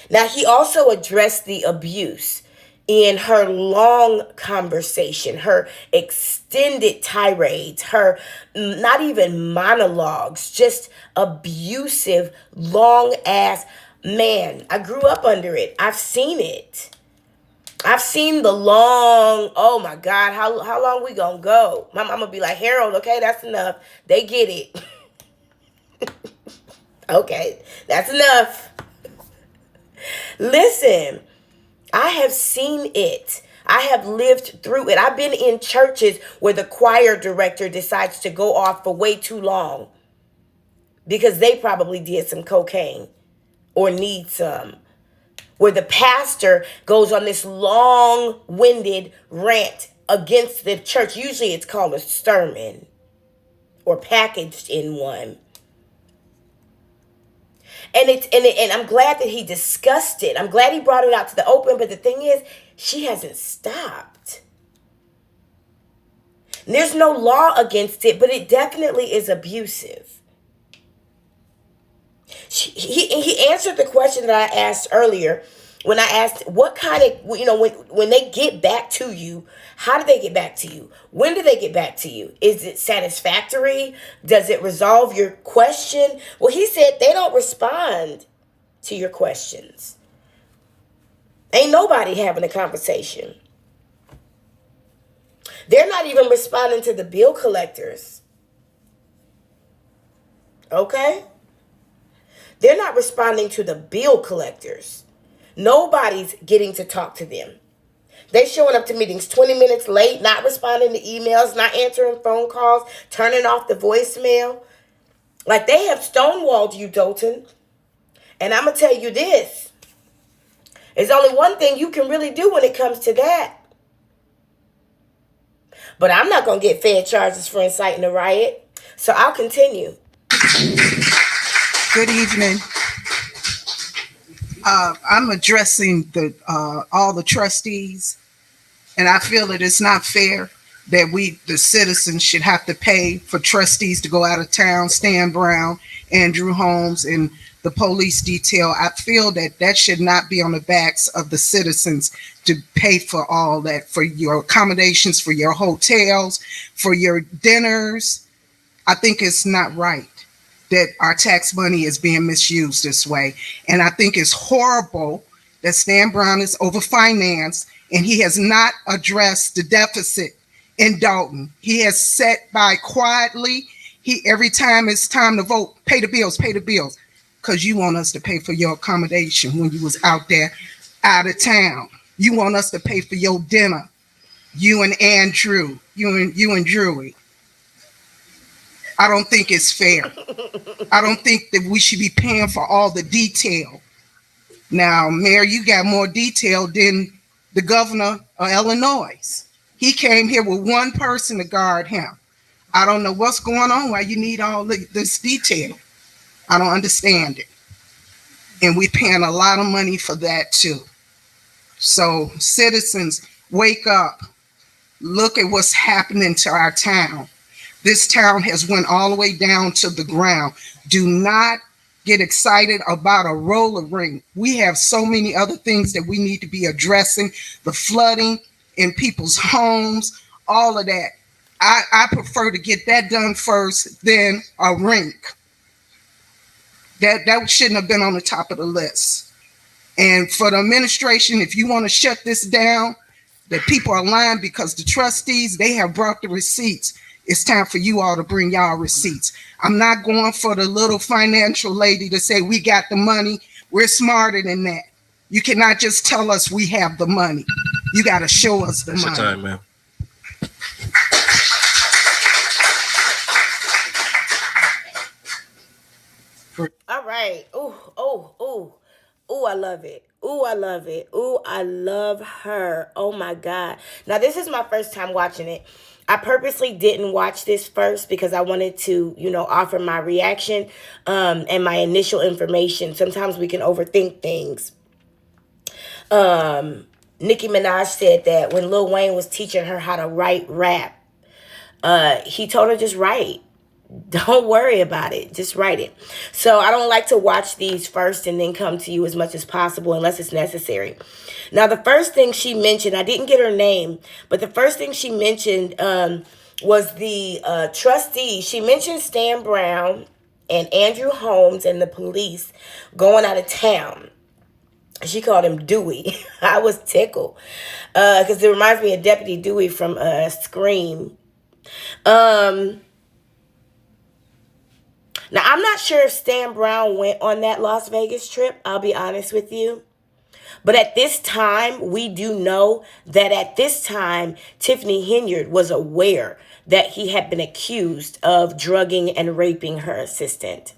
Now, he also addressed the abuse in her long conversation, her extended tirades, her not even monologues, just abusive, long ass. Man, I grew up under it. I've seen it. I've seen the long, oh my God, how long we gonna go? My mama be like, Harold, okay, that's enough. They get it. Okay, that's enough. Listen, I have seen it. I have lived through it. I've been in churches where the choir director decides to go off for way too long because they probably did some cocaine or need some. Where the pastor goes on this long-winded rant against the church. Usually it's called a sermon or packaged in one. And I'm glad that he discussed it. I'm glad he brought it out to the open. But the thing is, she hasn't stopped. And there's no law against it, but it definitely is abusive. He answered the question that I asked earlier when I asked what kind of, when they get back to you, how do they get back to you? When do they get back to you? Is it satisfactory? Does it resolve your question? Well, he said they don't respond to your questions. Ain't nobody having a conversation. They're not even responding to the bill collectors. Okay? They're not responding to the bill collectors. Nobody's getting to talk to them. They showing up to meetings 20 minutes late, not responding to emails, not answering phone calls, turning off the voicemail. Like they have stonewalled you, Dolton. And I'm going to tell you this. There's only one thing you can really do when it comes to that. But I'm not going to get fed charges for inciting a riot. So I'll continue. Good evening. I'm addressing all the trustees, and I feel that it's not fair that the citizens, should have to pay for trustees to go out of town. Stan Brown, Andrew Holmes, and the police detail. I feel that should not be on the backs of the citizens to pay for all that, for your accommodations, for your hotels, for your dinners. I think it's not right that our tax money is being misused this way. And I think it's horrible that Stan Brown is overfinanced and he has not addressed the deficit in Dolton. He has sat by quietly. Every time it's time to vote, pay the bills, because you want us to pay for your accommodation when you was out there out of town. You want us to pay for your dinner. You and Andrew, you and Drewy. I don't think it's fair. I don't think that we should be paying for all the detail. Now, Mayor, you got more detail than the governor of Illinois. He came here with one person to guard him. I don't know what's going on, why you need all this detail. I don't understand it. And we're paying a lot of money for that too. So citizens, wake up. Look at what's happening to our town. This town has went all the way down to the ground. Do not get excited about a roller rink. We have so many other things that we need to be addressing. The flooding in people's homes, all of that. I prefer to get that done first than a rink. That shouldn't have been on the top of the list. And for the administration, if you want to shut this down, that people are lying because the trustees, they have brought the receipts. It's time for you all to bring y'all receipts. I'm not going for the little financial lady to say we got the money. We're smarter than that. You cannot just tell us we have the money. You got to show us the money. That's your time, man. All right. Ooh, I love it. Ooh, I love it. Ooh, I love her. Oh my God. Now, this is my first time watching it. I purposely didn't watch this first because I wanted to, offer my reaction and my initial information. Sometimes we can overthink things. Nicki Minaj said that when Lil Wayne was teaching her how to write rap, he told her just write. Don't worry about it. Just write it. So I don't like to watch these first and then come to you as much as possible unless it's necessary. Now, the first thing she mentioned, I didn't get her name, but the first thing she mentioned was the trustee. She mentioned Stan Brown and Andrew Holmes and the police going out of town. She called him Dewey. I was tickled because it reminds me of Deputy Dewey from Scream. Now, I'm not sure if Stan Brown went on that Las Vegas trip. I'll be honest with you. But at this time, we do know that at this time, Tiffany Henyard was aware that he had been accused of drugging and raping her assistant.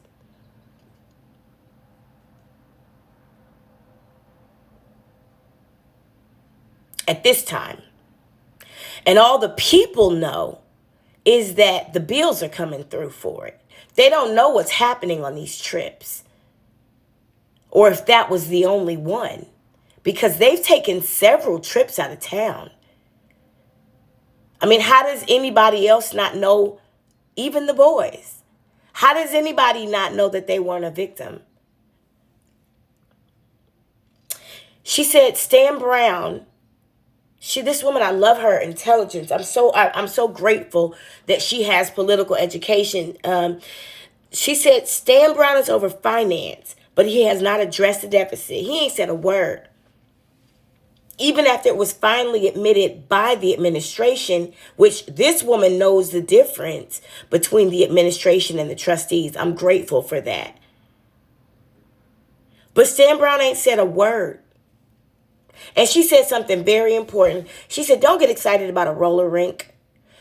At this time. And all the people know is that the bills are coming through for it. They don't know what's happening on these trips, or if that was the only one, because they've taken several trips out of town. I mean, how does anybody else not know, even the boys? How does anybody not know that they weren't a victim? She said, Stan Brown, this woman, I love her intelligence. I'm so grateful that she has political education. She said, Stan Brown is over finance, but he has not addressed the deficit. He ain't said a word. Even after it was finally admitted by the administration, which this woman knows the difference between the administration and the trustees. I'm grateful for that. But Stan Brown ain't said a word. And she said something very important. She said, don't get excited about a roller rink.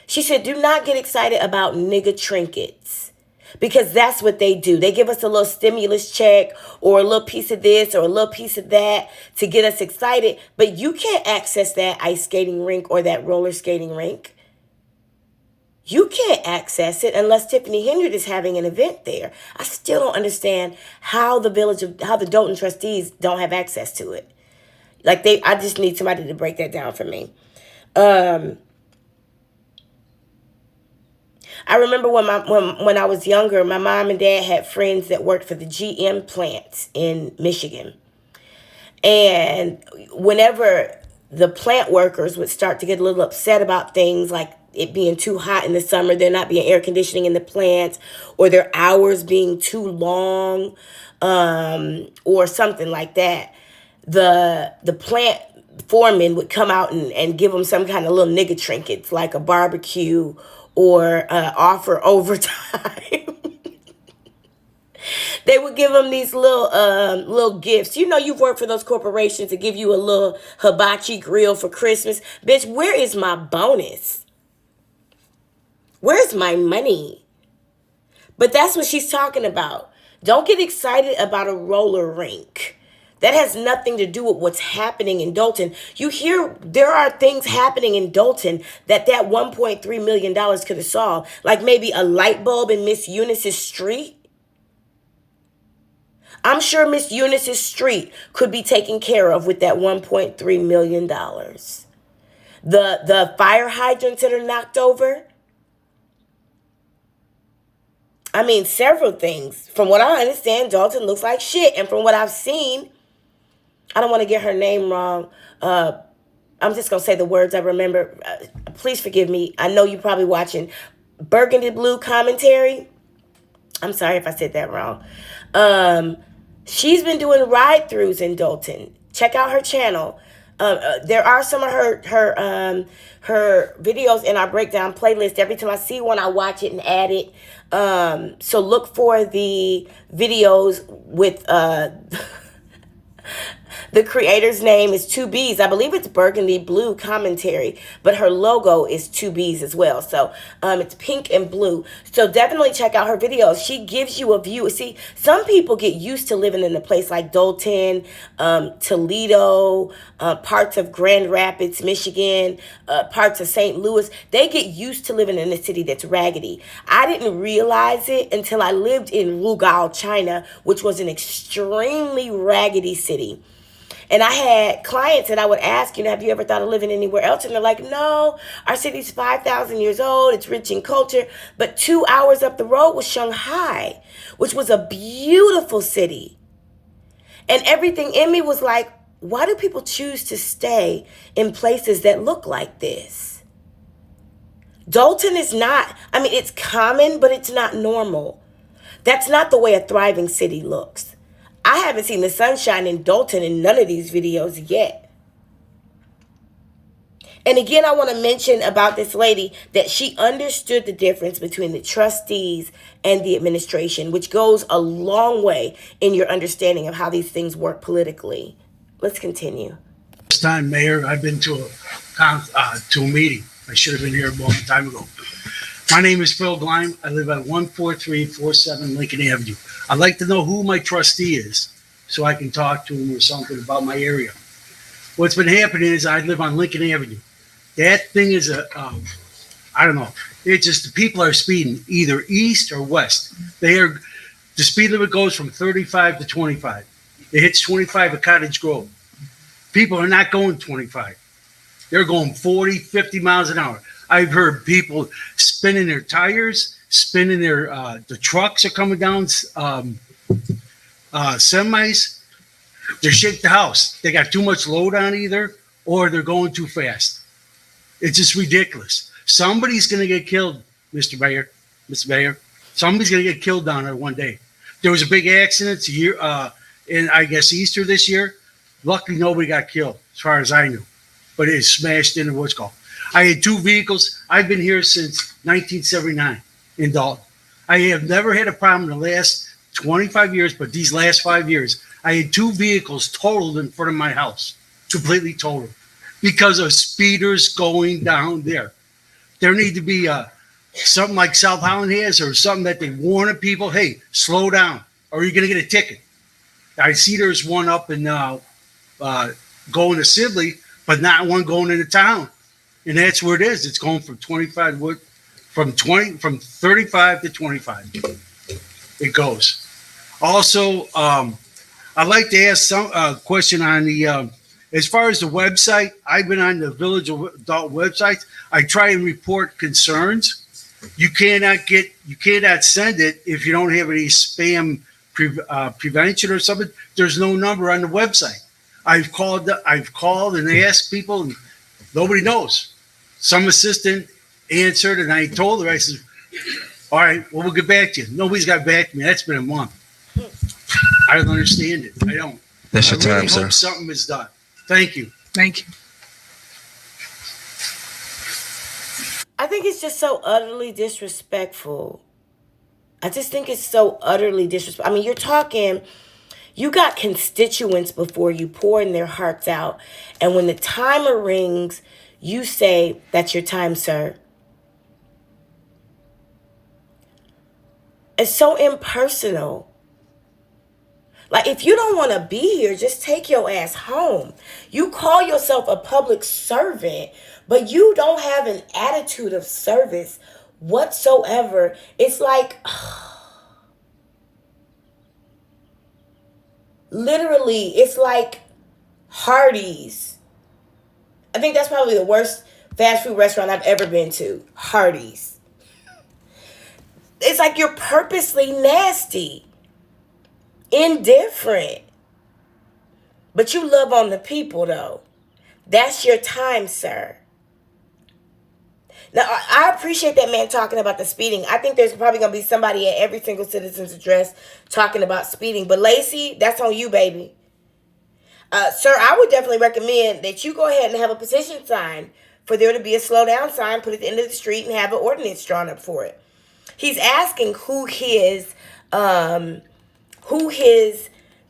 She said, do not get excited about nigga trinkets. Because that's what they do. They give us a little stimulus check or a little piece of this or a little piece of that to get us excited. But you can't access that ice skating rink or that roller skating rink. You can't access it unless Tiffany Henyard is having an event there. I still don't understand how the Dolton trustees don't have access to it. I just need somebody to break that down for me. I remember when I was younger, my mom and dad had friends that worked for the GM plants in Michigan. And whenever the plant workers would start to get a little upset about things like it being too hot in the summer, there not being air conditioning in the plants, or their hours being too long, or something like that, the plant foreman would come out and give them some kind of little nigga trinkets, like a barbecue or offer overtime. They would give them these little gifts. You know, you've worked for those corporations to give you a little hibachi grill for Christmas. Bitch, where is my bonus? Where's my money? But that's what she's talking about. Don't get excited about a roller rink. That has nothing to do with what's happening in Dolton. You hear there are things happening in Dolton that $1.3 million could have solved. Like maybe a light bulb in Miss Eunice's street. I'm sure Miss Eunice's street could be taken care of with that $1.3 million. The fire hydrants that are knocked over. I mean, several things. From what I understand, Dolton looks like shit. And from what I've seen, I don't want to get her name wrong. I'm just going to say the words I remember. Please forgive me. I know you're probably watching Burgundy Blue Commentary. I'm sorry if I said that wrong. She's been doing ride-throughs in Dolton. Check out her channel. There are some of her videos in our breakdown playlist. Every time I see one, I watch it and add it. So look for the videos with the creator's name is 2Bs. I believe it's Burgundy Blue Commentary, but her logo is 2Bs as well. So it's pink and blue. So definitely check out her videos. She gives you a view. See, some people get used to living in a place like Dolton, Toledo, parts of Grand Rapids, Michigan, parts of St. Louis. They get used to living in a city that's raggedy. I didn't realize it until I lived in Rugao, China, which was an extremely raggedy city. And I had clients that I would ask, have you ever thought of living anywhere else? And they're like, no, our city's 5,000 years old. It's rich in culture. But 2 hours up the road was Shanghai, which was a beautiful city. And everything in me was like, why do people choose to stay in places that look like this? Dolton is not, it's common, but it's not normal. That's not the way a thriving city looks. I haven't seen the sunshine in Dolton in none of these videos yet. And again, I want to mention about this lady that she understood the difference between the trustees and the administration, which goes a long way in your understanding of how these things work politically. Let's continue. This time, Mayor, I've been to a meeting. I should have been here a long time ago. My name is Phil Gleim. I live at 14347 Lincoln Avenue. I'd like to know who my trustee is so I can talk to him or something about my area. What's been happening is I live on Lincoln Avenue. That thing is I don't know. It's just the people are speeding either east or west. The speed limit goes from 35 to 25. It hits 25 at Cottage Grove. People are not going 25. They're going 40, 50 miles an hour. I've heard people spinning their tires, spinning the trucks are coming down, semis. They're shaking the house. They got too much load on either, or they're going too fast. It's just ridiculous. Somebody's going to get killed, Mr. Mayor. Somebody's going to get killed down there one day. There was a big accident in, I guess, Easter this year. Luckily, nobody got killed, as far as I knew. But it smashed into what's called. I had two vehicles. I've been here since 1979 in Dolton. I have never had a problem in the last 25 years, but these last 5 years, I had two vehicles totaled in front of my house, completely totaled, because of speeders going down there. There need to be something like South Holland has, or something that they warn people, hey, slow down, or you're going to get a ticket. I see there's one up in going to Sibley, but not one going into town. And that's where it is. It's going from 35 to 25. It goes. Also, I'd like to ask some question on the as far as the website. I've been on the Village Adult website. I try and report concerns. You cannot send it if you don't have any spam prevention or something. There's no number on the website. I've called and asked people, and nobody knows. Some assistant answered, and I told her, I said, all right, well, we'll get back to you. Nobody's got back to me. That's been a month. I don't understand it. I don't. That's your time, sir. Hope something is done. Thank you. Thank you. I think it's just so utterly disrespectful. I just think it's so utterly disrespectful. I mean, you got constituents before you pouring their hearts out. And when the timer rings, you say, that's your time, sir. It's so impersonal. Like, if you don't want to be here, just take your ass home. You call yourself a public servant, but you don't have an attitude of service whatsoever. It's like, literally, it's like Hardee's. I think that's probably the worst fast food restaurant I've ever been to. Hardee's. It's like you're purposely nasty. Indifferent. But you love on the people, though. That's your time, sir. Now, I appreciate that man talking about the speeding. I think there's probably going to be somebody at every single citizen's address talking about speeding. But Lacey, that's on you, baby. Sir, I would definitely recommend that you go ahead and have a petition sign for there to be a slow down sign put at the end of the street and have an ordinance drawn up for it. He's asking who his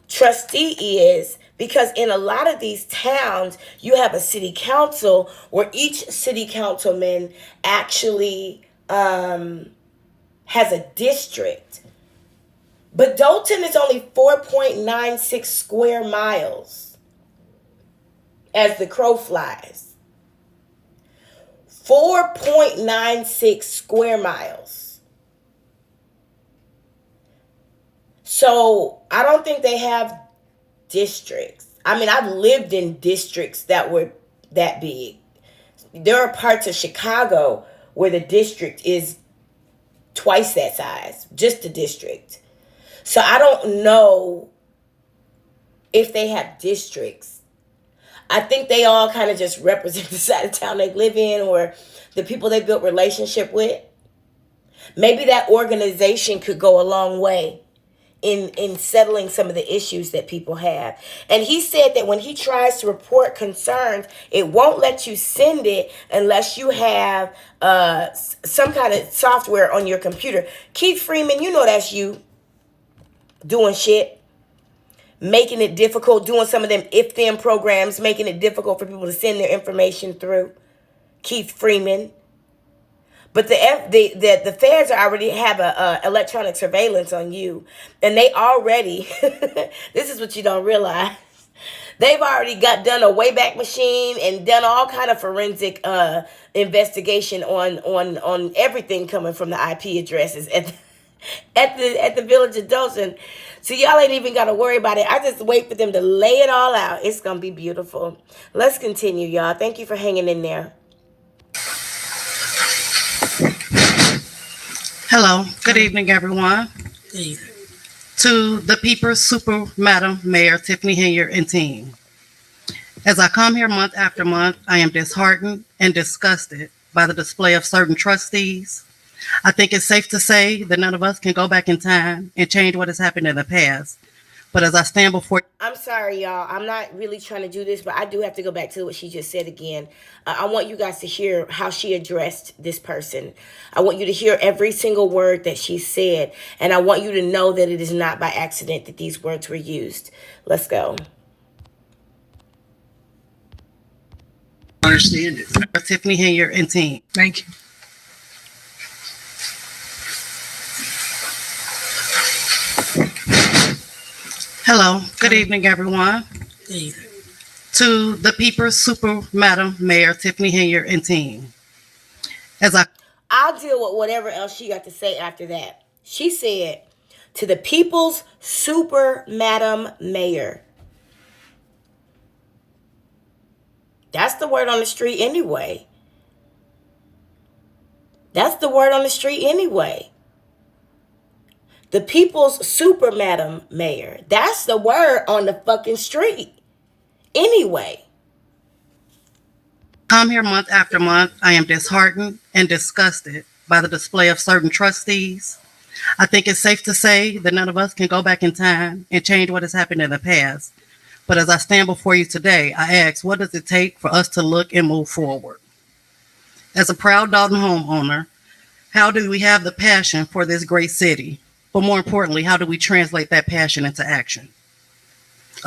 trustee is, because in a lot of these towns, you have a city council where each city councilman actually has a district. But Dolton is only 4.96 square miles as the crow flies. 4.96 square miles. So I don't think they have districts. I mean, I've lived in districts that were that big. There are parts of Chicago where the district is twice that size, just the district. So I don't know if they have districts. I think they all kind of just represent the side of town they live in or the people they built relationship with. Maybe that organization could go a long way in settling some of the issues that people have. And he said that when he tries to report concerns, it won't let you send it unless you have some kind of software on your computer. Keith Freeman, you know that's you doing shit. making it difficult, doing some of them if-then programs, making it difficult for people to send their information through. Keith Freeman. But the feds already have a electronic surveillance on you, and they already this is what you don't realize. They've already done a Wayback Machine and done all kind of forensic investigation on everything coming from the IP addresses at the village of Dolton. So y'all ain't even got to worry about it. I just wait for them to lay it all out. It's gonna be beautiful. Let's continue, y'all. Thank you for hanging in there. Hello, good evening, everyone. Good evening. To the People's Super Madam Mayor Tiffany Henyard and team. As I come here month after month, I am disheartened and disgusted by the display of certain trustees. I think it's safe to say that none of us can go back in time and change what has happened in the past. But as I stand before... I'm sorry, y'all. I'm not really trying to do this, but I do have to go back to what she just said again. I want you guys to hear how she addressed this person. I want you to hear every single word that she said, and I want you to know that it is not by accident that these words were used. Let's go. Understand it. Tiffany Henyard and team. Thank you. Hello, good evening, everyone. Good evening. To the People's Super Madam Mayor Tiffany Henyard and team. I'll deal with whatever else she got to say after that. She said, to the People's Super Madam Mayor. That's the word on the street anyway. That's the word on the street anyway. The People's Super Madam Mayor. That's the word on the fucking street. Anyway. Come here month after month, I am disheartened and disgusted by the display of certain trustees. I think it's safe to say that none of us can go back in time and change what has happened in the past. But as I stand before you today, I ask, what does it take for us to look and move forward? As a proud Dolton homeowner, how do we have the passion for this great city? But more importantly, how do we translate that passion into action?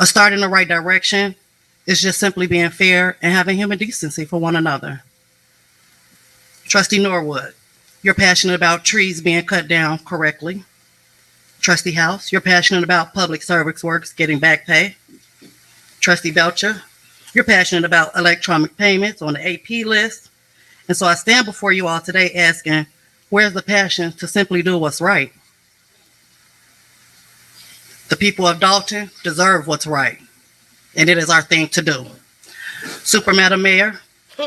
A start in the right direction is just simply being fair and having human decency for one another. Trustee Norwood, you're passionate about trees being cut down correctly. Trustee House, you're passionate about public service works getting back pay. Trustee Belcher, you're passionate about electronic payments on the AP list. And so I stand before you all today asking, where's the passion to simply do what's right? The people of Dolton deserve what's right, and it is our thing to do. Super Madam Mayor,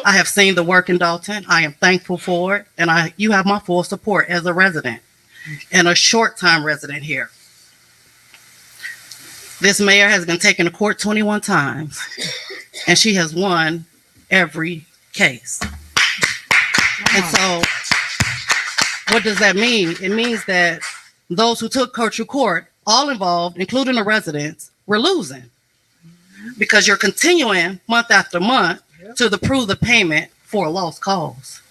I have seen the work in Dolton. I am thankful for it, and you have my full support as a resident and a short-time resident here. This mayor has been taken to court 21 times, and she has won every case. And so, what does that mean? It means that those who took her to court, all involved, including the residents, were losing because you're continuing month after month to approve the payment for a lost cause.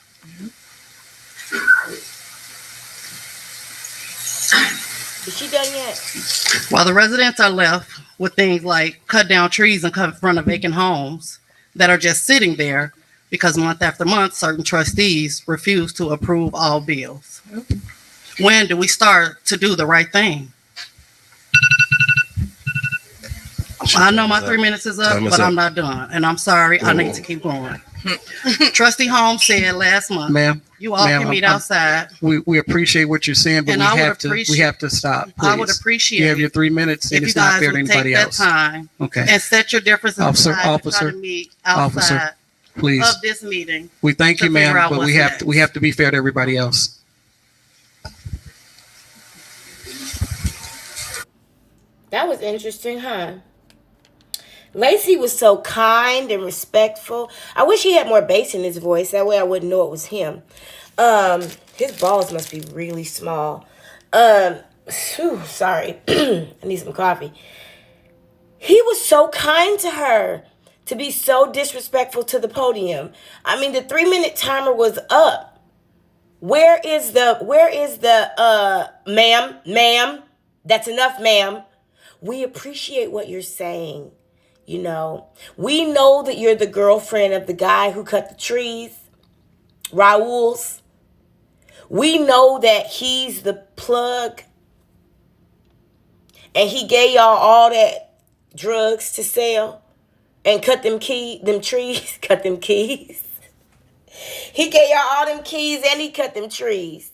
Is she done yet? While the residents are left with things like cut down trees in front of vacant homes that are just sitting there because month after month, certain trustees refuse to approve all bills. When do we start to do the right thing? I know my 3 minutes is up, but I'm not done. And I'm sorry, I need to keep going. Trustee Holmes said last month, ma'am, you all can meet outside. We appreciate what you're saying, but And we have to stop. Please. I would appreciate you have your 3 minutes, and if it's you not guys fair to would take anybody that else. time Okay. and set your differences aside and try Officer, to meet outside please. of this meeting. We thank to you, ma'am, figure out but what's we have to be fair to everybody else. That was interesting, huh? Lacey was so kind and respectful. I wish he had more bass in his voice. That way I wouldn't know it was him. His balls must be really small. Sorry. I need some coffee. He was so kind to her to be so disrespectful to the podium. I mean, the 3-minute timer was up. Where is the ma'am? That's enough, ma'am. we appreciate what you're saying. You know, we know that you're the girlfriend of the guy who cut the trees, Raul's. We know that he's the plug and he gave y'all all that drugs to sell and cut them trees, cut them keys. He gave y'all all them keys and he cut them trees.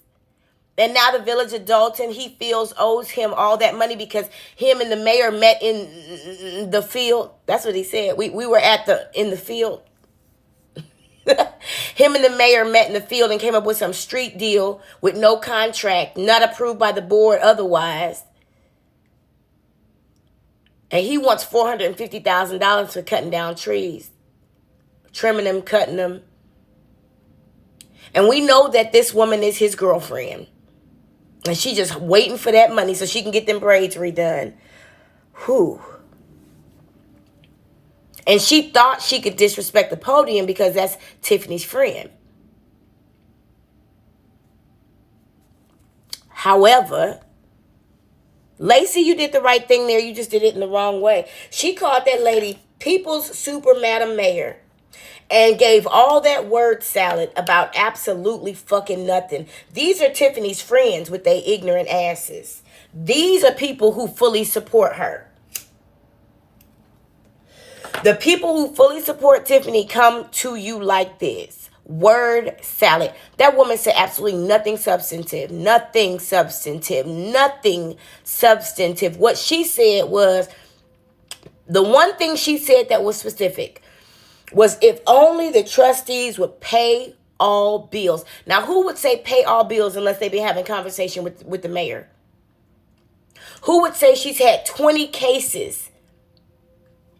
And now the village of Dolton, he feels owes him all that money because him and the mayor met in the field. That's what he said. We were in the field. Him and the mayor met in the field and came up with some street deal with no contract, not approved by the board otherwise. And he wants $450,000 for cutting down trees, trimming them, cutting them. And we know that this woman is his girlfriend. And she just waiting for that money so she can get them braids redone. Whew. And she thought she could disrespect the podium because that's Tiffany's friend. However, Lacey, you did the right thing there. You just did it in the wrong way. She called that lady People's Super Madam Mayor and gave all that word salad about absolutely fucking nothing. These are Tiffany's friends with their ignorant asses. These are people who fully support her. The people who fully support Tiffany come to you like this. Word salad. That woman said absolutely nothing substantive. Nothing substantive. Nothing substantive. What she said was, the one thing she said that was specific was if only the trustees would pay all bills. Now, who would say pay all bills unless they be having conversation with the mayor? Who would say she's had 20 cases?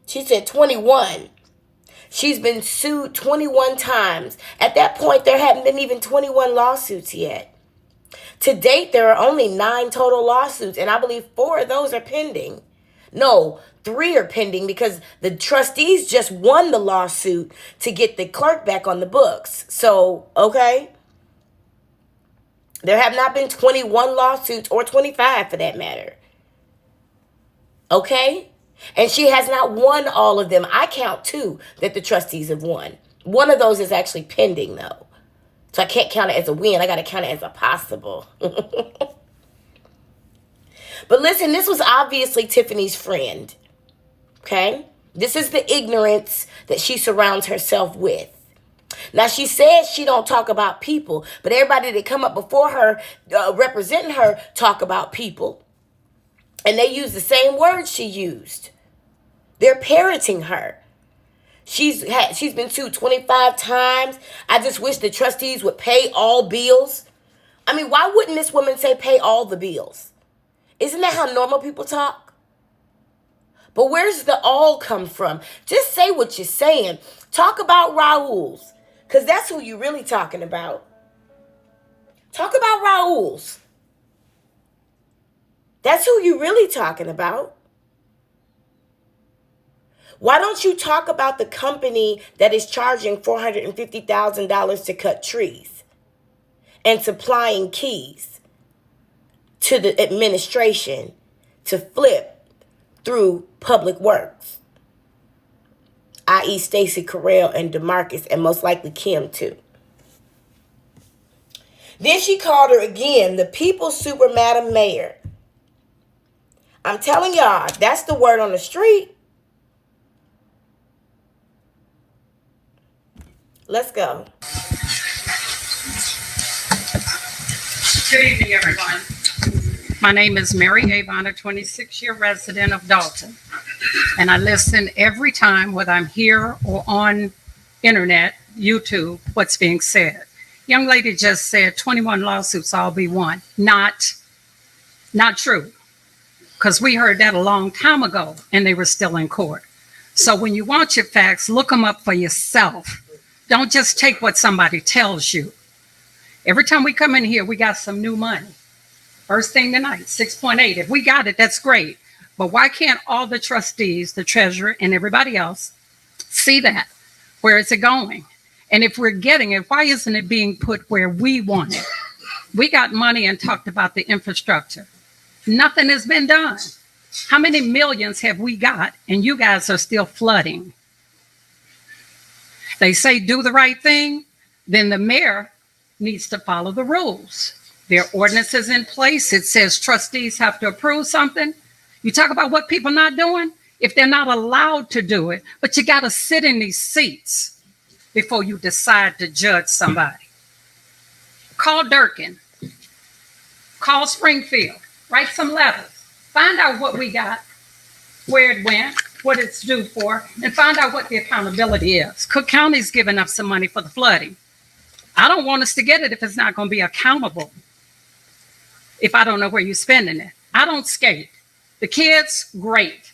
She said 21. She's been sued 21 times. At that point, there hadn't been even 21 lawsuits yet. To date, there are only 9 total lawsuits, and I believe 4 of those are pending. No, 3 are pending because the trustees just won the lawsuit to get the clerk back on the books. So, okay. There have not been 21 lawsuits or 25 for that matter. Okay? And she has not won all of them. I count 2 that the trustees have won. One of those is actually pending, though. So I can't count it as a win. I got to count it as a possible. But listen, this was obviously Tiffany's friend. Okay? This is the ignorance that she surrounds herself with. Now, she says she don't talk about people, but everybody that come up before her, representing her, talk about people. And they use the same words she used. They're parroting her. She's been sued 25 times. I just wish the trustees would pay all bills. I mean, why wouldn't this woman say pay all the bills? Isn't that how normal people talk? But where's the all come from? Just say what you're saying. Talk about Raul's, because that's who you're really talking about. Talk about Raul's. That's who you're really talking about. Why don't you talk about the company that is charging $450,000 to cut trees and supplying keys to the administration to flip through public works, i.e. Stacey Carell and DeMarcus, and most likely Kim too. Then she called her again the People's Super Madam Mayor. I'm telling y'all, that's the word on the street. Let's go. Good evening, everyone. My name is Mary Avon, a 26-year resident of Dolton. And I listen every time, whether I'm here or on internet, YouTube, what's being said. Young lady just said 21 lawsuits all be won. Not true. Because we heard that a long time ago and they were still in court. So when you want your facts, look them up for yourself. Don't just take what somebody tells you. Every time we come in here, we got some new money. First thing tonight, 6.8. If we got it, that's great. But why can't all the trustees, the treasurer, and everybody else see that? Where is it going? And if we're getting it, why isn't it being put where we want it? We got money and talked about the infrastructure. Nothing has been done. How many millions have we got and you guys are still flooding? They say do the right thing, then the mayor needs to follow the rules. There are ordinances in place. It says trustees have to approve something. You talk about what people not doing, if they're not allowed to do it, but you got to sit in these seats before you decide to judge somebody. Call Durkin. Call Springfield. Write some letters. Find out what we got, where it went, what it's due for, and find out what the accountability is. Cook County's giving up some money for the flooding. I don't want us to get it if it's not going to be accountable. If I don't know where you're spending it. I don't skate. The kids, great.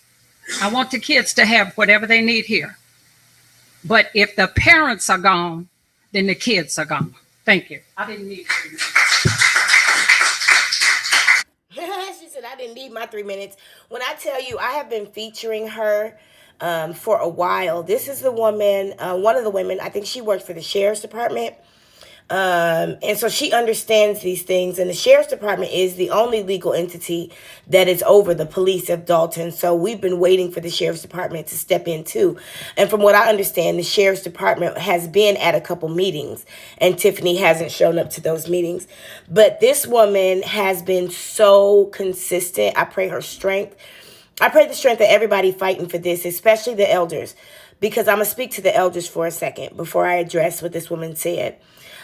I want the kids to have whatever they need here. But if the parents are gone, then the kids are gone. Thank you. I didn't need 3 minutes. She said, I didn't need my 3 minutes. When I tell you, I have been featuring her for a while. This is the woman, one of the women, I think she worked for the sheriff's department. And so she understands these things, and the sheriff's department is the only legal entity that is over the police of Dolton. So we've been waiting for the sheriff's department to step in too. And from what I understand, the sheriff's department has been at a couple meetings, and Tiffany hasn't shown up to those meetings. But this woman has been so consistent. I pray her strength. I pray the strength of everybody fighting for this, especially the elders, because I'm going to speak to the elders for a second before I address what this woman said.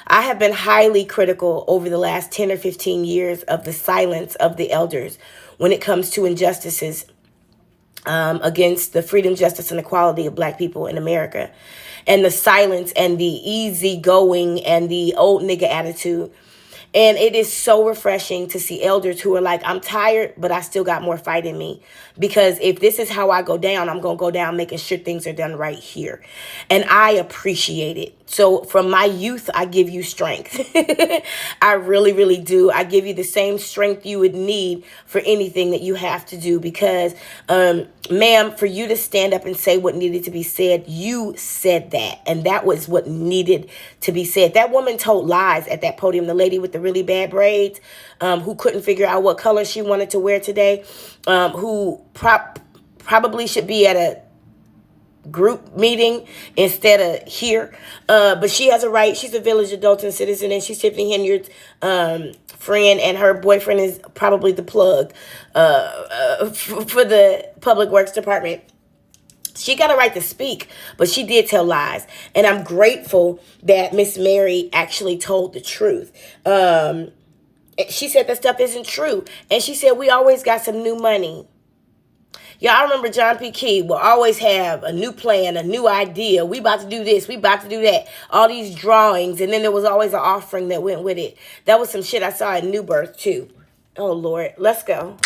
I have been highly critical over the last 10 or 15 years of the silence of the elders when it comes to injustices against the freedom, justice, and equality of Black people in America. And the silence and the easygoing and the old nigga attitude. And it is so refreshing to see elders who are like, I'm tired, but I still got more fight in me. Because if this is how I go down, I'm going to go down making sure things are done right here. And I appreciate it. So from my youth, I give you strength. I really, really do. I give you the same strength you would need for anything that you have to do. Because, ma'am, for you to stand up and say what needed to be said, you said that. And that was what needed to be said. That woman told lies at that podium. The lady with the really bad braids, who couldn't figure out what color she wanted to wear today, who probably should be at a group meeting instead of here. But she has a right. She's a Village of Dolton citizen, and she's Tiffany Henyard's friend, and her boyfriend is probably the plug for the Public Works Department. She got a right to speak, but she did tell lies. And I'm grateful that Miss Mary actually told the truth. She said that stuff isn't true. And she said, we always got some new money. Y'all remember John P. Key will always have a new plan, a new idea. We about to do this. We about to do that. All these drawings. And then there was always an offering that went with it. That was some shit I saw at New Birth, too. Oh, Lord. Let's go.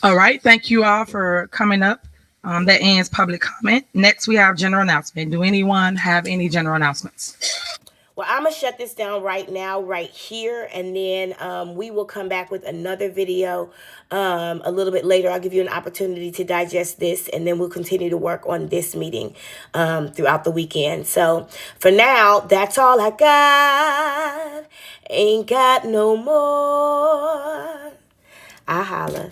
All right. Thank you all for coming up. That ends public comment. Next, we have general announcement. Do anyone have any general announcements? Well, I'm going to shut this down right now, right here, and then we will come back with another video a little bit later. I'll give you an opportunity to digest this, and then we'll continue to work on this meeting throughout the weekend. So for now, that's all I got. Ain't got no more. I holla.